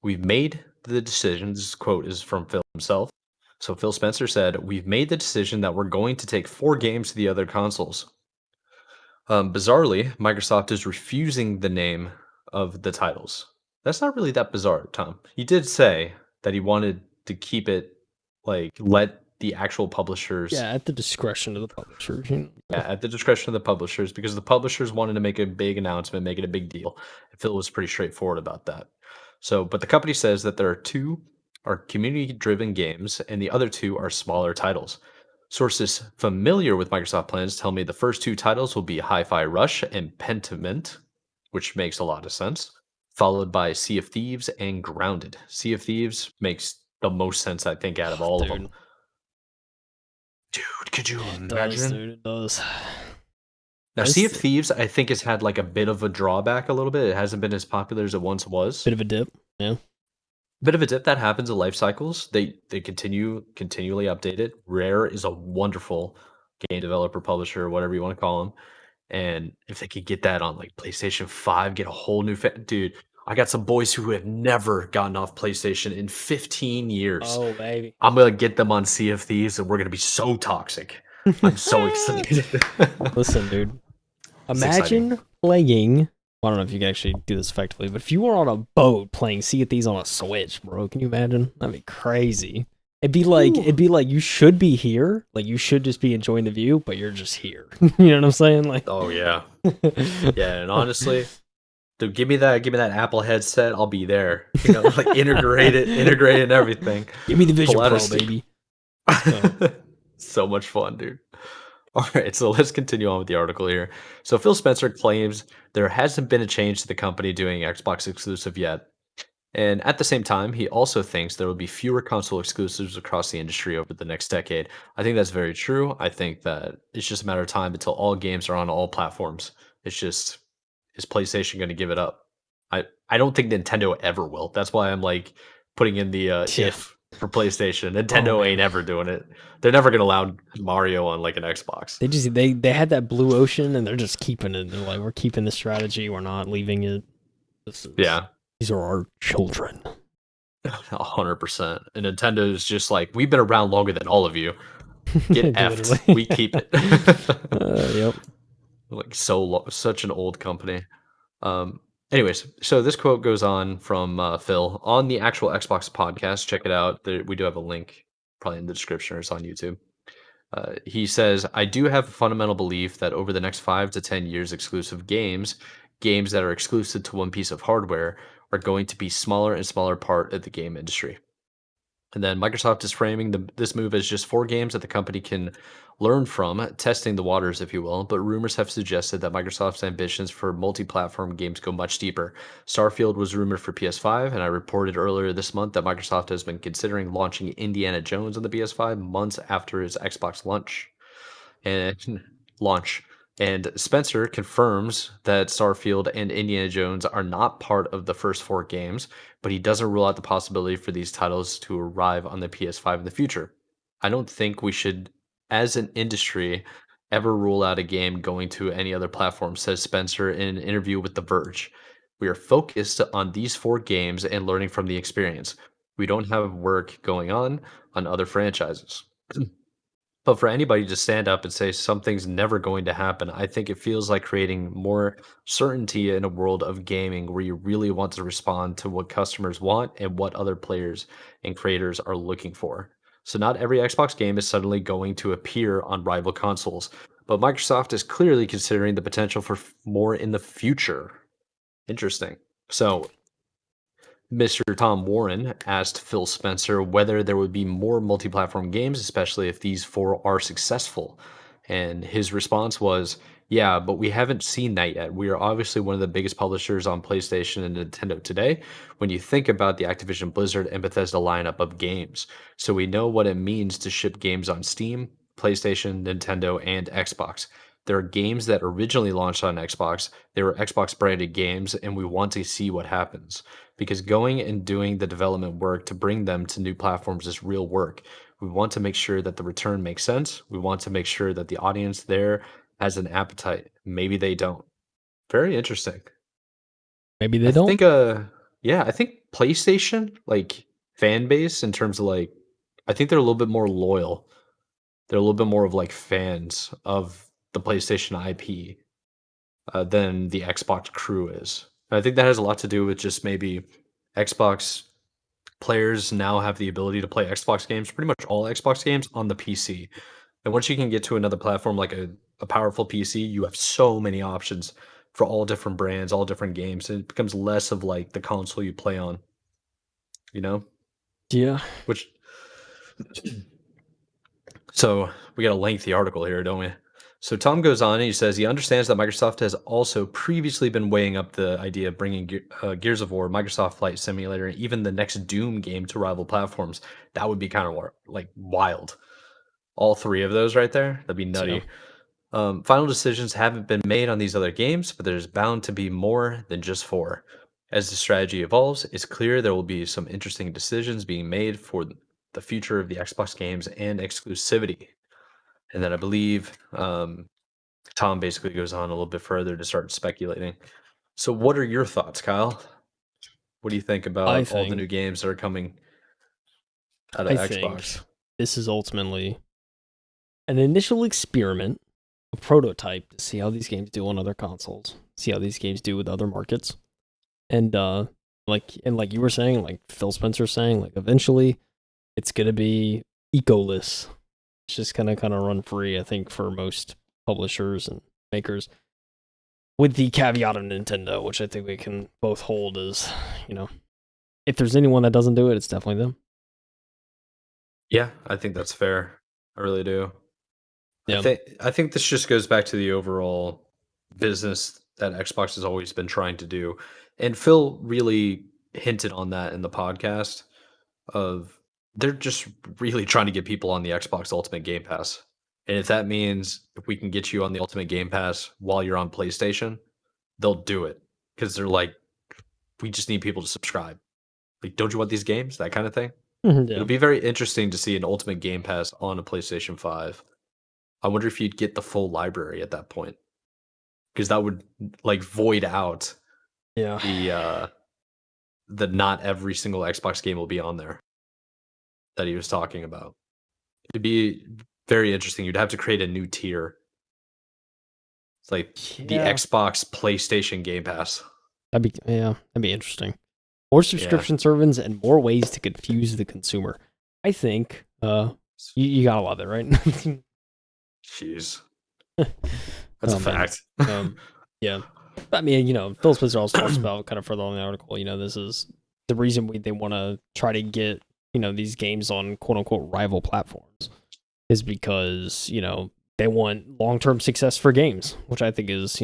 We've made the decision, this quote is from Phil himself. So Phil Spencer said, "We've made the decision that we're going to take 4 games to the other consoles." Bizarrely, Microsoft is refusing the name of the titles. That's not really that bizarre, Tom. He did say that he wanted to keep it like let the actual publishers, Yeah, at the discretion of the publisher. yeah, at the discretion of the publishers, because the publishers wanted to make a big announcement, make it a big deal. And Phil was pretty straightforward about that. So, but the company says that there are 2 are community-driven games, and the other 2 are smaller titles. Sources familiar with Microsoft plans tell me the first 2 titles will be Hi-Fi Rush and Pentiment, which makes a lot of sense, followed by Sea of Thieves and Grounded. Sea of Thieves makes the most sense, I think, out of all of them. Dude, could you It does, imagine? dude. It does. Now, Sea of Thieves, I think, has had like a bit of a drawback a little bit. It hasn't been as popular as it once was. Bit of a dip. Yeah. Bit of a dip that happens in life cycles. They continually update it. Rare is a wonderful game developer, publisher, whatever you want to call them. And if they could get that on like PlayStation 5, get a whole new dude. I got some boys who have never gotten off PlayStation in 15 years. Oh, baby. I'm gonna get them on Sea of Thieves, and we're gonna be so toxic. I'm so excited. Listen, dude. Imagine playing. I don't know if you can actually do this effectively, but if you were on a boat playing Sea of Thieves on a Switch, bro, can you imagine? That'd be crazy. It'd be like you should be here, like you should just be enjoying the view, but you're just here. You know what I'm saying? Like, oh yeah, yeah. And honestly, dude, give me that Apple headset. I'll be there. You know, like integrate and everything. Give me the Vision Pro, baby. So much fun, dude. All right, so let's continue on with the article here. So Phil Spencer claims there hasn't been a change to the company doing Xbox exclusive yet. And at the same time, he also thinks there will be fewer console exclusives across the industry over the next decade. I think that's very true. I think that it's just a matter of time until all games are on all platforms. It's just, is PlayStation going to give it up? I don't think Nintendo ever will. That's why I'm like putting in the if for PlayStation. Nintendo ain't ever doing it. They're never going to allow Mario on like an Xbox. They had that blue ocean and they're just keeping it. They're like, we're keeping the strategy. We're not leaving it. Yeah. These are our children. 100%. And Nintendo is just like, we've been around longer than all of you. Get effed. We keep it. Yep. Like such an old company. Anyways, so this quote goes on from Phil on the actual Xbox podcast. Check it out. We do have a link probably in the description or it's on YouTube. He says, I do have a fundamental belief that over the next 5 to 10 years, exclusive games that are exclusive to one piece of hardware, are going to be smaller and smaller part of the game industry. And then Microsoft is framing this move as just 4 games that the company can learn from, testing the waters, if you will. But rumors have suggested that Microsoft's ambitions for multi platform games go much deeper. Starfield was rumored for PS5, and I reported earlier this month that Microsoft has been considering launching Indiana Jones on the PS5 months after his Xbox and launch. And Spencer confirms that Starfield and Indiana Jones are not part of the first 4 games, but he doesn't rule out the possibility for these titles to arrive on the PS5 in the future. I don't think we should, as an industry, ever rule out a game going to any other platform, says Spencer in an interview with The Verge. We are focused on these 4 games and learning from the experience. We don't have work going on other franchises. But for anybody to stand up and say something's never going to happen, I think it feels like creating more certainty in a world of gaming where you really want to respond to what customers want and what other players and creators are looking for. So, not every Xbox game is suddenly going to appear on rival consoles, but Microsoft is clearly considering the potential for more in the future. Interesting. So, Mr. Tom Warren asked Phil Spencer whether there would be more multi platform games, especially if these 4 are successful. And his response was, yeah, but we haven't seen that yet. We are obviously one of the biggest publishers on PlayStation and Nintendo today when you think about the Activision Blizzard and Bethesda lineup of games. So we know what it means to ship games on Steam, PlayStation, Nintendo, and Xbox. There are games that originally launched on Xbox. They were Xbox branded games, and we want to see what happens because going and doing the development work to bring them to new platforms is real work. We want to make sure that the return makes sense. We want to make sure that the audience there has an appetite. Maybe they don't. Very interesting. Maybe I they don't. think yeah, I think PlayStation like fan base in terms of like I think they're a little bit more loyal. They're a little bit more of like fans of the PlayStation IP than the Xbox crew is. And I think that has a lot to do with just maybe Xbox players now have the ability to play Xbox games, pretty much all Xbox games on the PC. And once you can get to another platform like a powerful PC, you have so many options for all different brands, all different games. And it becomes less of like the console you play on, you know? Yeah. Which so we got a lengthy article here, don't we? So Tom goes on and he says he understands that Microsoft has also previously been weighing up the idea of bringing Gears of War, Microsoft Flight Simulator, and even the next Doom game to rival platforms. That would be kind of like wild. All 3 of those right there, that'd be So nutty. Final decisions haven't been made on these other games, but there's bound to be more than just 4. As the strategy evolves, it's clear there will be some interesting decisions being made for the future of the Xbox games and exclusivity. And then I believe Tom basically goes on a little bit further to start speculating. So, what are your thoughts, Kyle? What do you think I about all the think new games that are coming out of I think Xbox? this is ultimately an initial experiment, a prototype to see how these games do on other consoles, see how these games do with other markets. And like you were saying, like Phil Spencer saying, like eventually it's gonna be ecoless. It's just gonna kind of run free, I think, for most publishers and makers. With the caveat of Nintendo, which I think we can both hold as, if there's anyone that doesn't do it, it's definitely them. Yeah, I think that's fair. I really do. Yeah. I think this just goes back to the overall business that Xbox has always been trying to do. And Phil really hinted on that in the podcast of they're just really trying to get people on the Xbox Ultimate Game Pass. And if that means if we can get you on the Ultimate Game Pass while you're on PlayStation, they'll do it because they're like, we just need people to subscribe. Like, don't you want these games? That kind of thing. Yeah. It'll be very interesting to see an Ultimate Game Pass on a PlayStation 5. I wonder if you'd get the full library at that point because that would like void out Yeah. the not every single Xbox game will be on there that he was talking about. It'd be very interesting. You'd have to create a new tier. It's like the Yeah. Xbox PlayStation Game Pass. that'd be interesting. More Yeah. subscription servants and more ways to confuse the consumer. I think you gotta love it, right? Jeez. That's a Man. fact. Yeah. I mean, Phil Spencer also talks about kind of further on the article, this is the reason they want to try to get, these games on quote unquote rival platforms is because, they want long-term success for games, which I think is,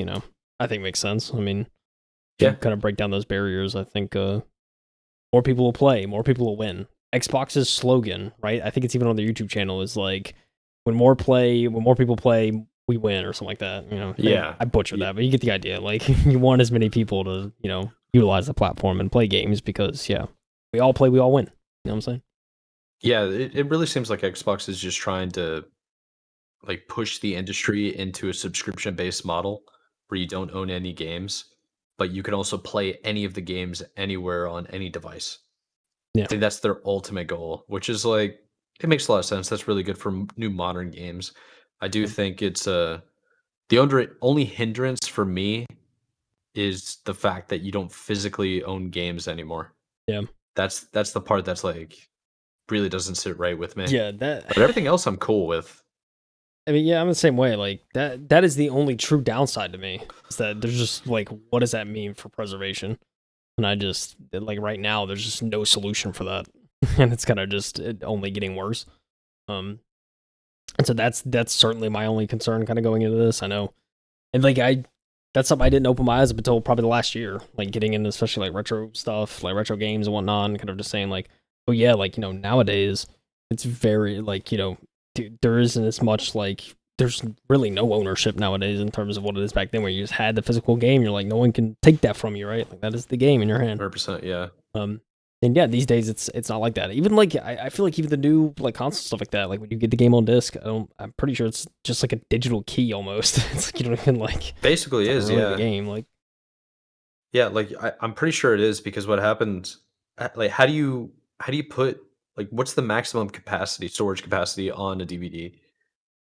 I think makes sense. I mean, if you Yeah. kind of break down those barriers, I think more people will play, more people will win. Xbox's slogan, right? I think it's even on their YouTube channel, is like, when more people play, we win, or something like that. Yeah. I butchered that, but you get the idea. Like, you want as many people to, utilize the platform and play games because, yeah, we all play, we all win. You know what I'm saying? Yeah, it really seems like Xbox is just trying to like push the industry into a subscription based model where you don't own any games, but you can also play any of the games anywhere on any device. I Yeah. think that's their ultimate goal, which is like it makes a lot of sense. That's really good for new modern games. I do Yeah. think it's the only hindrance for me is the fact that you don't physically own games anymore. Yeah. That's the part that's like really doesn't sit right with me. Yeah. That. But everything else I'm cool with. I mean, yeah, I'm the same way. Like that is the only true downside to me. Is that there's just like, what does that mean for preservation? And I just like right now, there's just no solution for that, and it's kind of just only getting worse. Um, and so that's certainly my only concern, kind of going into this. I know, and like that's something I didn't open my eyes up until probably the last year, like getting into especially like retro stuff, like retro games and whatnot, and kind of just saying like, oh yeah, like nowadays it's very like dude, there isn't as much like there's really no ownership nowadays in terms of what it is back then, where you just had the physical game. You're like, no one can take that from you, right? Like that is the game in your hand. 100%, yeah. Um, and yeah, these days it's not like that. Even like I feel like even the new like console stuff like that, like when you get the game on disc, I'm pretty sure it's just like a digital key almost. It's like you don't even like Basically it's not is, really the yeah. game. Like Yeah, like I'm pretty sure it is because what happens like how do you put like what's the maximum capacity, storage capacity on a DVD? I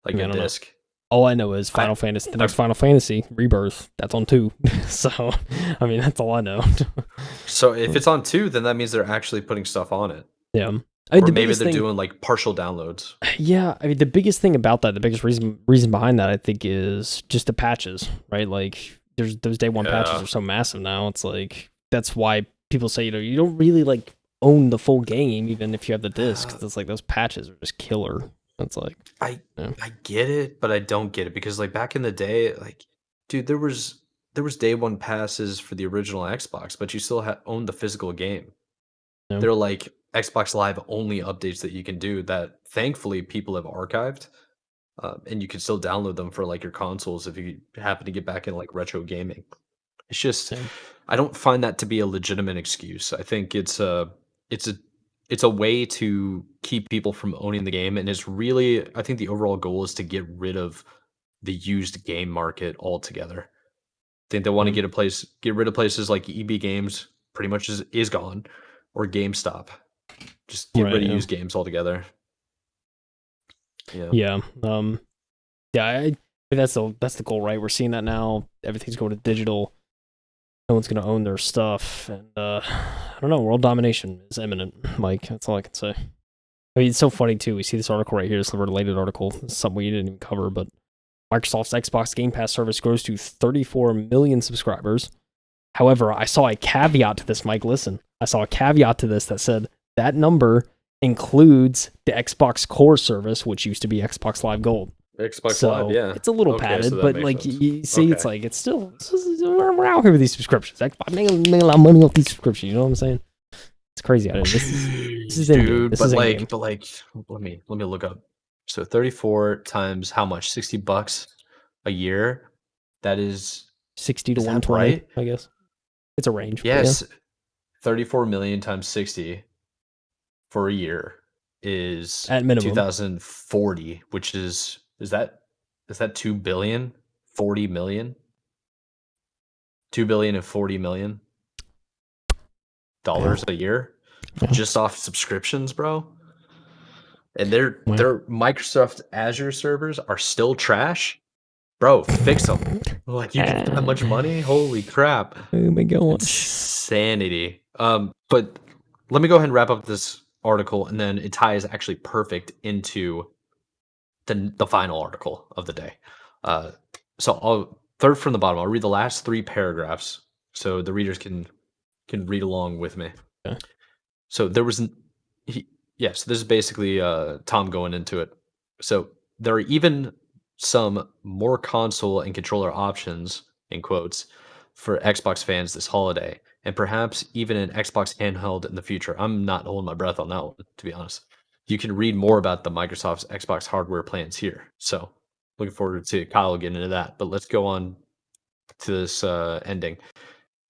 Like mean, a I don't know. disc? All I know is I Final Fantasy, the I next Final Fantasy Rebirth. That's on 2. So I mean, that's all I know. so if it's on 2, then that means they're actually putting stuff on it. Yeah. I mean, Or the maybe biggest they're thing, doing like partial downloads. yeah, I mean, the biggest thing about that, the biggest reason behind that, I think, is just the patches, right? Like, there's those day one patches Yeah. are so massive now. It's like that's why people say you don't really like own the full game, even if you have the disc. 'Cause it's like those patches are just killer. It's like, I yeah, I get it, but I don't get it because like back in the day, like dude, there was day one passes for the original Xbox, but you still owned the physical game. yeah, They're like Xbox Live only updates that you can do that thankfully people have archived. And you can still download them for like your consoles if you happen to get back in like retro gaming. It's just yeah, I don't find that to be a legitimate excuse. I think it's a it's a way to keep people from owning the game, and it's really I think the overall goal is to get rid of the used game market altogether. I think they want to yeah. get rid of places like EB Games pretty much is gone, or GameStop. Just get rid Right, of yeah, used games altogether. Yeah. yeah. Yeah, I think that's the goal, right? We're seeing that now. Everything's going to digital. No one's gonna own their stuff, and I don't know. World domination is imminent, Mike. That's all I can say. I mean, it's so funny too. We see this article right here. It's a related article. It's something we didn't even cover, but Microsoft's Xbox Game Pass service grows to 34 million subscribers. However, I saw a caveat to this, Mike. Listen, I saw a caveat to this that said that number includes the Xbox Core service, which used to be Xbox Live Gold. Xbox Live, So yeah. it's a little Okay, so padded, that but makes like sense. you see, it's Okay. like we're out here with these subscriptions. Xbox making a lot of money off these subscriptions. You know what I'm saying? It's crazy. This is in game. Dude, This is in game. but like let me look up. So 34 times how much? $60 a year? That $60 to is that 120, right? I guess. It's a range, but yeah, Yes. 34 million times 60 for a year is at minimum. 2040, which is that 2 billion? 40 million? 2 billion and 40 million Yeah, dollars a year yeah, just off subscriptions, bro. And their yeah. their Microsoft Azure servers are still trash, bro, fix them. Like, you get that much money? Holy crap. Oh my god. Insanity. But let me go ahead and wrap up this article, and then it ties actually perfect into the final article of the day. So I'll third from the bottom. I'll read the last 3 paragraphs so the readers can read along with me. Okay. So there was yes, this is basically Tom going into it. So there are even some more console and controller options in quotes for Xbox fans this holiday, and perhaps even an Xbox handheld in the future. I'm not holding my breath on that one, to be honest. You can read more about the Microsoft's Xbox hardware plans here. So looking forward to Kyle getting into that. But let's go on to this ending.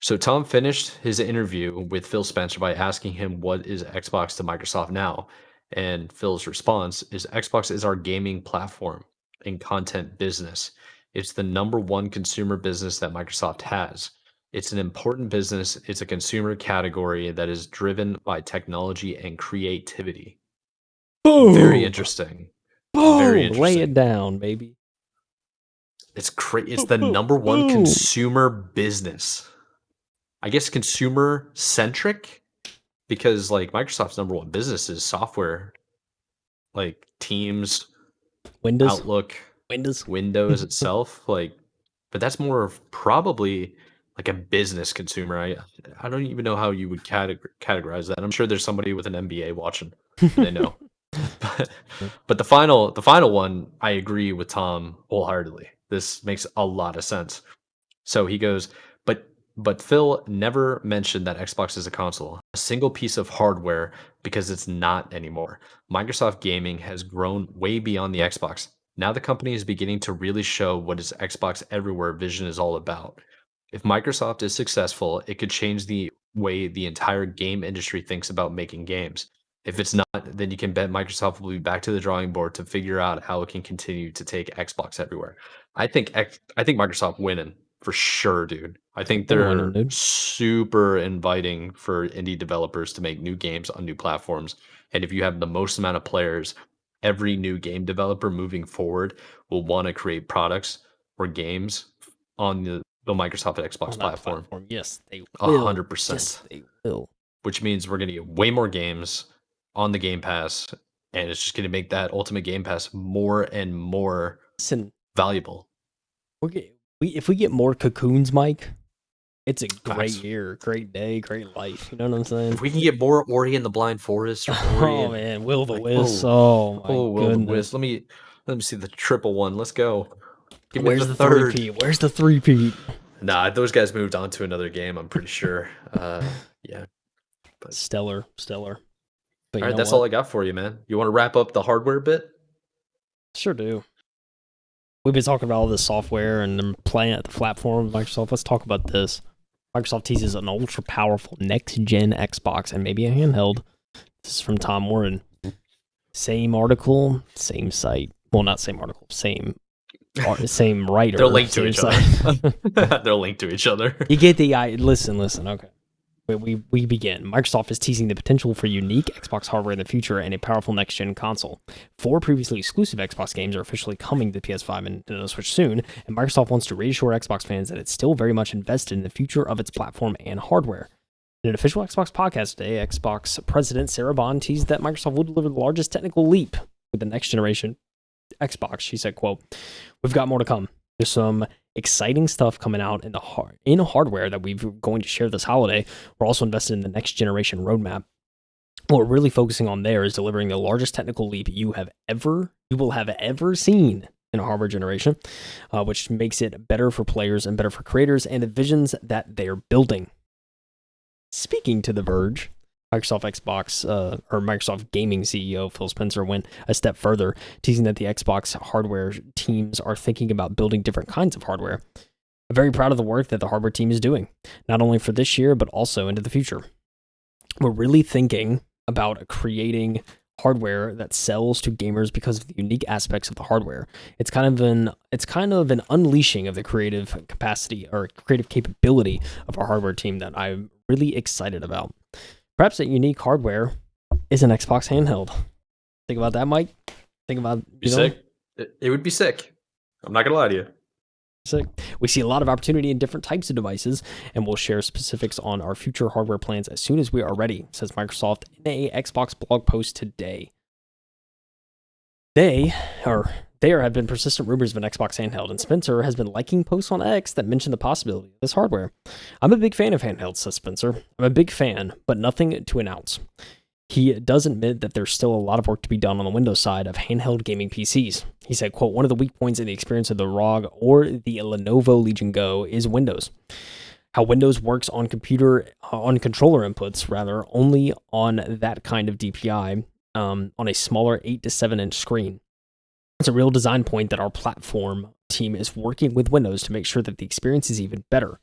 So Tom finished his interview with Phil Spencer by asking him what is Xbox to Microsoft now, and Phil's response is Xbox is our gaming platform and content business. It's the number one consumer business that Microsoft has. It's an important business. It's a consumer category that is driven by technology and creativity. Boom. Very interesting. Boom. Very interesting. Lay it down, baby. It's it's the number one consumer business. I guess consumer centric, because like Microsoft's number one business is software, like Teams, Windows, Outlook, Windows itself. Like, but that's more of probably like a business consumer. I don't even know how you would categorize that. I'm sure there's somebody with an MBA watching, and they know. But the final one, I agree with Tom wholeheartedly. This makes a lot of sense. So he goes, but Phil never mentioned that Xbox is a console, a single piece of hardware, because it's not anymore. Microsoft Gaming has grown way beyond the Xbox. Now the company is beginning to really show what its Xbox Everywhere vision is all about. If Microsoft is successful, it could change the way the entire game industry thinks about making games. If it's not, then you can bet Microsoft will be back to the drawing board to figure out how it can continue to take Xbox everywhere. I think Microsoft winning for sure, dude. I think they're super inviting for indie developers to make new games on new platforms. And if you have the most amount of players, every new game developer moving forward will want to create products or games on the Microsoft Xbox platform. Yes, they will. 100%. Yes, they will. Which means we're going to get way more games on the Game Pass, and it's just going to make that Ultimate Game Pass more and more valuable. If we get more cocoons, Mike, it's a great year, great day, great life. You know what I'm saying? If we can get more Ori and the Blind Forest, or oh man, Will the Wisp. Oh my Will the Wisp. Let me see the triple one. Let's go. Give me the third. Where's the three-peat? Nah, those guys moved on to another game, I'm pretty sure. Yeah. But stellar. But all right, that's all I got for you, man. You want to wrap up the hardware bit? Sure do. We've been talking about all this software and them playing at the platform of Microsoft. Let's talk about this. Microsoft teases an ultra-powerful next-gen Xbox and maybe a handheld. This is from Tom Warren. Same article, same site. Well, not same article, same writer. They're linked to each other. They're linked to each other. You get the listen. Okay. We begin. Microsoft is teasing the potential for unique Xbox hardware in the future and a powerful next-gen console. 4 previously exclusive Xbox games are officially coming to the PS5 and Nintendo Switch soon, and Microsoft wants to reassure Xbox fans that it's still very much invested in the future of its platform and hardware. In an official Xbox podcast today, Xbox president Sarah Bond teased that Microsoft will deliver the largest technical leap with the next generation Xbox. She said, quote, "We've got more to come. There's some exciting stuff coming out in hardware that we're going to share this holiday. We're also invested in the next generation roadmap. What we're really focusing on there is delivering the largest technical leap you will have ever seen in a hardware generation, which makes it better for players and better for creators and the visions that they're building." Speaking to The Verge, Microsoft Gaming CEO Phil Spencer went a step further, teasing that the Xbox hardware teams are thinking about building different kinds of hardware. I'm very proud of the work that the hardware team is doing, not only for this year, but also into the future. We're really thinking about creating hardware that sells to gamers because of the unique aspects of the hardware. It's kind of an unleashing of the creative capacity or creative capability of our hardware team that I'm really excited about. Perhaps that unique hardware is an Xbox handheld. Think about that, Mike. Think about sick. It would be sick. I'm not gonna lie to you. Sick. We see a lot of opportunity in different types of devices, and we'll share specifics on our future hardware plans as soon as we are ready, says Microsoft in a Xbox blog post today. There have been persistent rumors of an Xbox handheld, and Spencer has been liking posts on X that mention the possibility of this hardware. I'm a big fan of handhelds, says Spencer. I'm a big fan, but nothing to announce. He does admit that there's still a lot of work to be done on the Windows side of handheld gaming PCs. He said, quote, one of the weak points in the experience of the ROG or the Lenovo Legion Go is Windows. How Windows works on controller inputs, rather, only on that kind of DPI, on a smaller 8 to 7 inch screen. It's a real design point that our platform team is working with Windows to make sure that the experience is even better.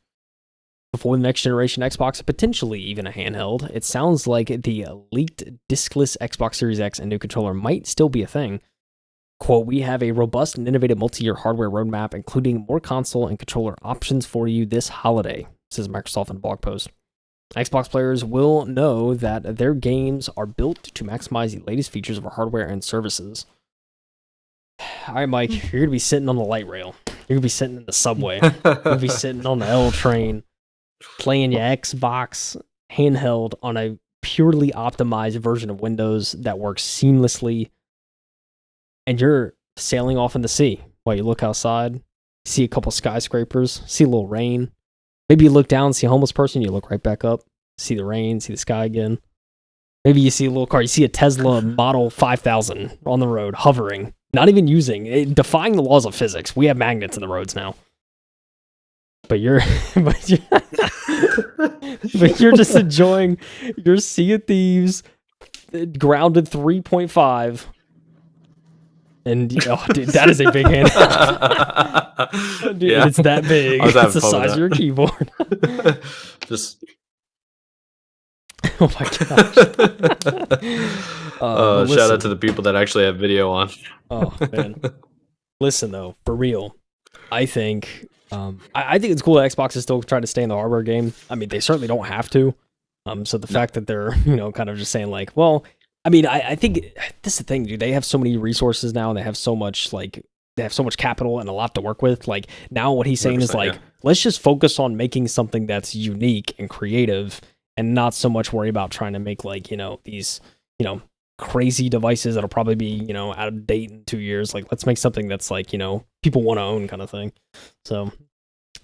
Before the next generation Xbox, and potentially even a handheld, it sounds like the leaked diskless Xbox Series X and new controller might still be a thing. Quote, we have a robust and innovative multi-year hardware roadmap, including more console and controller options for you this holiday, says Microsoft in a blog post. Xbox players will know that their games are built to maximize the latest features of our hardware and services. All right, Mike, you're going to be sitting on the light rail. You're going to be sitting in the subway. You're going to be sitting on the L train, playing your Xbox handheld on a purely optimized version of Windows that works seamlessly, and you're sailing off in the sea while you look outside, see a couple skyscrapers, see a little rain. Maybe you look down, see a homeless person, you look right back up, see the rain, see the sky again. Maybe you see a little car, you see a Tesla Model 5000 on the road, hovering, not even defying the laws of physics. We have magnets in the roads now. But you're just enjoying your Sea of Thieves grounded 3.5. And oh, dude, that is a big hand. Dude, yeah. It's that big. It's the size of your keyboard. Just oh my gosh. Shout out to the people that actually have video on. Oh man. Listen though, for real. I think I think it's cool that Xbox is still trying to stay in the hardware game. I mean, they certainly don't have to. So the fact that they're, kind of just saying like, well, I mean, I think this is the thing, dude. They have so many resources now, and they have so much capital and a lot to work with. Like now, what he's saying is like, let's just focus on making something that's unique and creative, and not so much worry about trying to make like these crazy devices that'll probably be out of date in 2 years. Like let's make something that's like people want to own kind of thing. So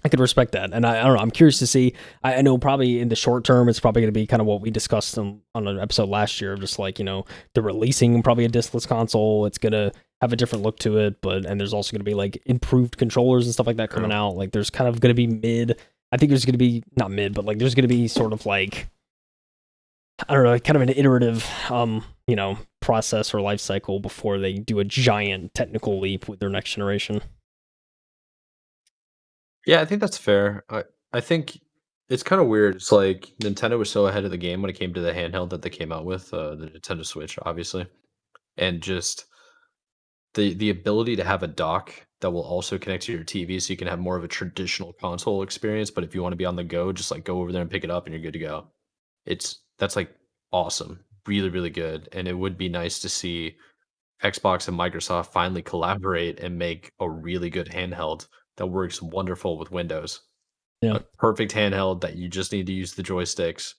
I could respect that, and I don't know. I'm curious to see. I know probably in the short term, it's probably going to be kind of what we discussed on an episode last year, just like they're releasing probably a diskless console. It's gonna have a different look to it, and there's also going to be like improved controllers and stuff like that coming out. Like there's kind of going to be mid. I think there's going to be not mid, but like there's going to be sort of like I don't know, kind of an iterative process or life cycle before they do a giant technical leap with their next generation. Yeah, I think that's fair. I think it's kind of weird. It's like Nintendo was so ahead of the game when it came to the handheld that they came out with, the Nintendo Switch, obviously, and just the ability to have a dock that will also connect to your TV, so you can have more of a traditional console experience. But if you want to be on the go, just like go over there and pick it up, and you're good to go. That's like awesome, really, really good, and it would be nice to see Xbox and Microsoft finally collaborate and make a really good handheld that works wonderful with Windows. Yeah. A perfect handheld that you just need to use the joysticks.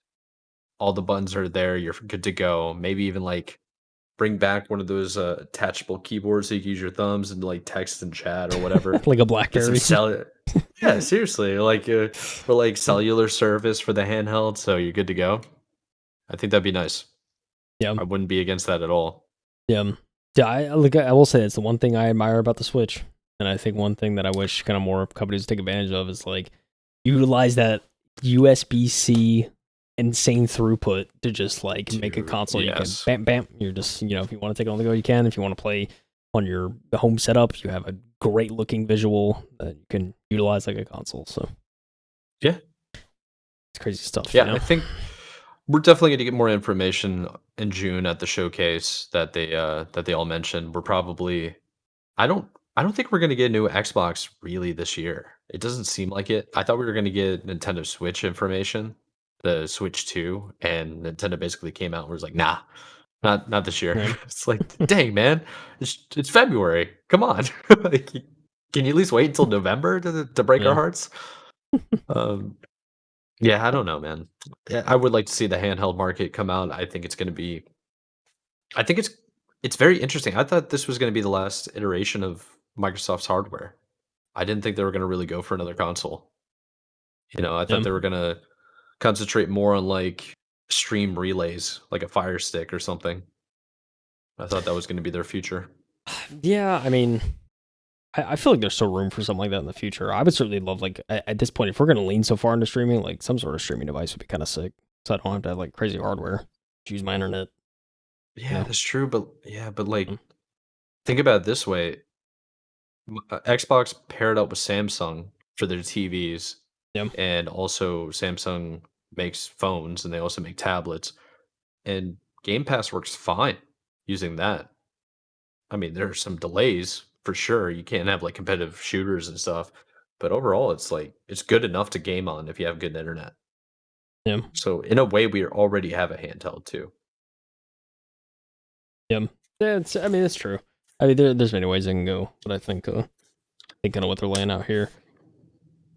All the buttons are there. You're good to go. Maybe even like bring back one of those attachable keyboards so you can use your thumbs and like text and chat or whatever. Like a BlackBerry. Yeah, seriously. Like for like cellular service for the handheld, so you're good to go. I think that'd be nice. Yeah. I wouldn't be against that at all. Yeah. Yeah, I will say it's the one thing I admire about the Switch. And I think one thing that I wish kind of more companies take advantage of is like utilize that USB-C insane throughput to just like make a console. Yes. You can bam. You're just if you want to take it on the go, you can. If you want to play on your home setup, you have a great looking visual that you can utilize like a console. So yeah, it's crazy stuff. Yeah, I think we're definitely going to get more information in June at the showcase that they all mentioned. We're probably I don't think we're going to get a new Xbox really this year. It doesn't seem like it. I thought we were going to get Nintendo Switch information, the Switch 2, and Nintendo basically came out and was like, nah, not this year. Yeah. It's like, dang, man, it's February. Come on. Like, Can you at least wait until November to break our Yeah. hearts? Um, yeah, I don't know, man. Yeah, I would like to see the handheld market come out. I think it's going to be. I think it's very interesting. I thought this was going to be the last iteration of Microsoft's hardware. I didn't think they were going to really go for another console. I thought Yeah. they were going to concentrate more on like stream relays, like a Fire Stick or something. I thought that was going to be their future. Yeah, I mean, I feel like there's still room for something like that in the future. I would certainly love, like, at this point, if we're going to lean so far into streaming, like, some sort of streaming device would be kind of sick. So I don't have to have, like, crazy hardware to use my internet, you Yeah, know? that's true. But like, Mm. think about it this way: Xbox paired up with Samsung for their TVs, Yeah. and also Samsung makes phones, and they also make tablets. And Game Pass works fine using that. I mean, there are some delays for sure. You can't have like competitive shooters and stuff, but overall, it's like it's good enough to game on if you have good internet. Yeah. So in a way, we already have a handheld too. Yeah. Yeah, I mean, it's true. I mean, there's many ways they can go, but I think kind of what they're laying out here.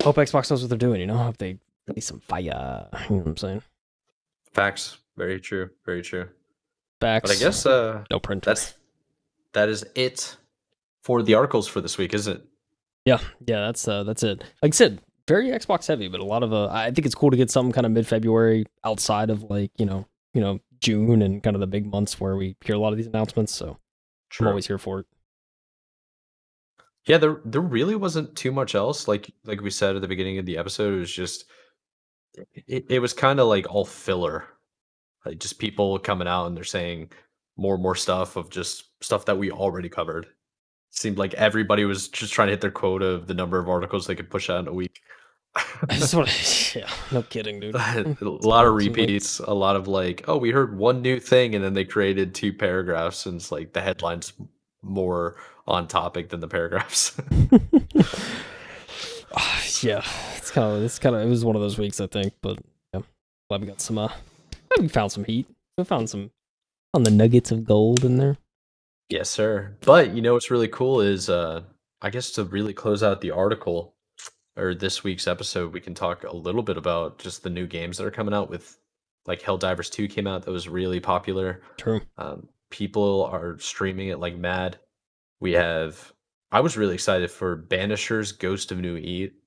Hope Xbox knows what they're doing, Hope they release some fire. You know what I'm saying? Facts. Very true. Very true. But I Backs, guess no printer. that is it for the articles for this week, isn't it? Yeah, that's it. Like I said, very Xbox heavy, but a lot of I think it's cool to get something kind of mid-February outside of like June and kind of the big months where we hear a lot of these announcements. So I'm True. always here for it. Yeah, there really wasn't too much else. Like we said at the beginning of the episode, it was just it was kind of like all filler. Like just people coming out and they're saying more and more stuff of just stuff that we already covered. Seemed like everybody was just trying to hit their quota of the number of articles they could push out in a week. I just want to, yeah, no kidding, dude. A That's lot what of it seems like. repeats, a lot of like, oh, we heard one new thing, and then they created two paragraphs, and it's like the headline's more on topic than the paragraphs. Yeah, it was one of those weeks I think, but yeah, glad we got some. We found some heat. We found some on the nuggets of gold in there. Yes, sir. But what's really cool is I guess to really close out the article or this week's episode, we can talk a little bit about just the new games that are coming out with like Helldivers 2 came out that was really popular. True. People are streaming it like mad. We have I was really excited for Banisher's Ghost of New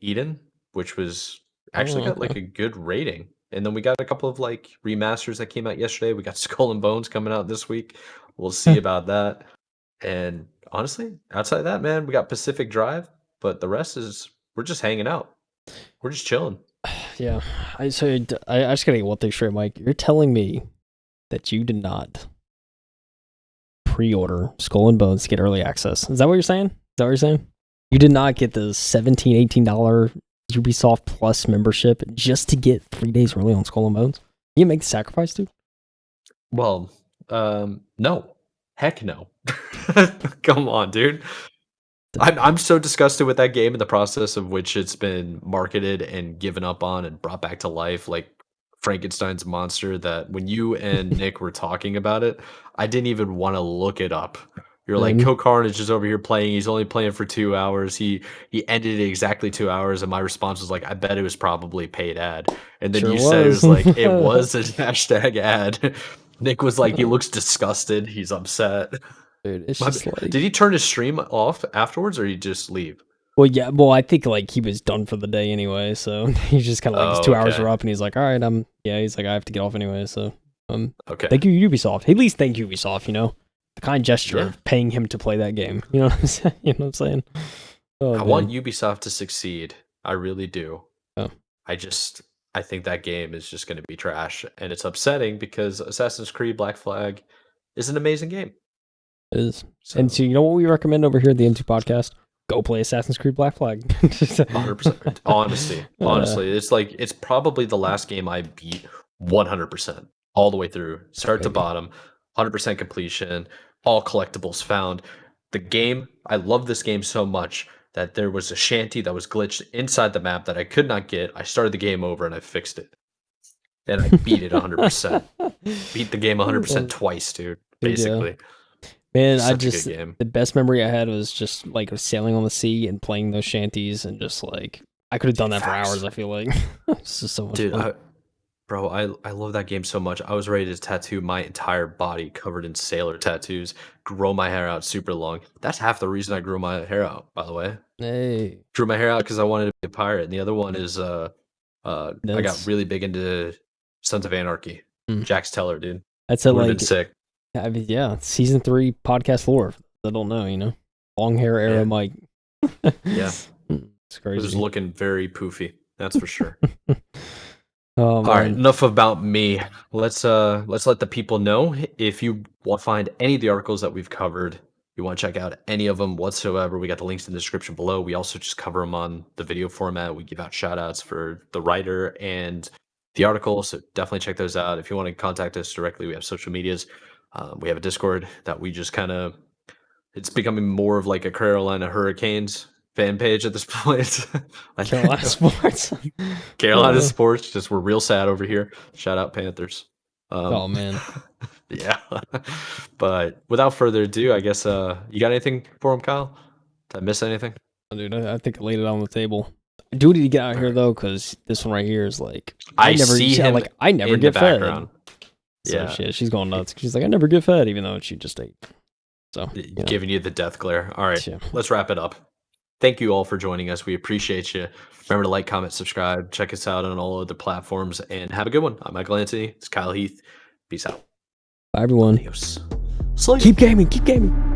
Eden, which was actually Oh, got like okay. a good rating. And then we got a couple of like remasters that came out yesterday. We got Skull and Bones coming out this week. We'll see about that. And honestly, outside of that, man, we got Pacific Drive, but the rest is we're just hanging out. We're just chilling. Yeah, I just gotta get one thing straight, Mike. You're telling me that you did not pre-order Skull and Bones to get early access. Is that what you're saying? Is that what you're saying? You did not get the $17-$18 Ubisoft Plus membership just to get 3 days early on Skull and Bones? You make the sacrifice, dude? Well, no. Heck no. Come on, dude. I'm so disgusted with that game and the process of which it's been marketed and given up on and brought back to life like Frankenstein's monster that when you and Nick were talking about it, I didn't even want to look it up. You're like, Then Kill Carnage is over here playing. He's only playing for 2 hours. He ended it exactly 2 hours, and my response was like, I bet it was probably paid ad. And then sure you said it was. was like it was a hashtag ad. Nick was like, he looks disgusted. He's upset. Dude, it's just Did like, he turn his stream off afterwards, or he just leave? well, yeah, well, I think like he was done for the day anyway, so he's just kind of like his Oh, 2 hours okay. are up, and he's like, all right, yeah, he's like, I have to get off anday, so Okay. thank you Ubisoft. At least thank Ubisoft, the kind gesture Yeah. of paying him to play that game. You know what I'm saying? You know what I'm saying? Oh I man, want Ubisoft to succeed. I really do. oh, I think that game is just going to be trash, and it's upsetting because Assassin's Creed Black Flag is an amazing game. it is. And So so you know what we recommend over here at the M2 podcast? Go play Assassin's Creed Black Flag. 100%. Uh, Honestly, it's probably the last game I beat 100% all the way through, start to maybe. bottom, 100% completion, all collectibles found. The game, I love this game so much that there was a shanty that was glitched inside the map that I could not get. I started the game over and I fixed it. And I beat it 100%. Beat the game 100% twice, dude, Dude, yeah. basically. Man, Such a good game. the best memory I had was just like sailing on the sea and playing those shanties and just like I could have done that for hours. I feel like it's just so much Dude, fun. bro, I love that game so much. I was ready to tattoo my entire body covered in sailor tattoos, grow my hair out super long. That's half the reason I grew my hair out, by the way. Hey, Grew my hair out because I wanted to be a pirate. And the other one is I got that's really big into Sons of Anarchy. mm, Jax Teller, dude. that's a Would have been like sick. I mean, yeah, season 3 podcast lore. I don't know, long hair era Yeah. Mike. Yeah. It's It crazy. was looking very poofy. That's for sure. Oh All right, man, enough about me. Let's let the people know if you want to find any of the articles that we've covered. You want to check out any of them whatsoever. We got the links in the description below. We also just cover them on the video format. We give out shout outs for the writer and the article. So definitely check those out. If you want to contact us directly, we have social medias. We have a Discord that we just kind of, it's becoming more of like a Carolina Hurricanes fan page at this point. Carolina sports. Carolina sports, just we're real sad over here. Shout out Panthers. Oh man, Yeah. But without further ado, I guess you got anything for him, Kyle? Did I miss anything? dude, I think I laid it on the table. I do need to get out here Alright. though, because this one right here is like I see him I never in get the fed. background. So Yeah. she's going nuts. She's like, I never get fed, even though she just ate. So Giving you the death glare. All right, yeah. let's wrap it up. Thank you all for joining us. We appreciate you. Remember to like, comment, subscribe. Check us out on all other platforms, and have a good one. I'm Michael Anthony. It's Kyle Heath. Peace out. Bye everyone. Adios. Sleep. Keep gaming. Keep gaming.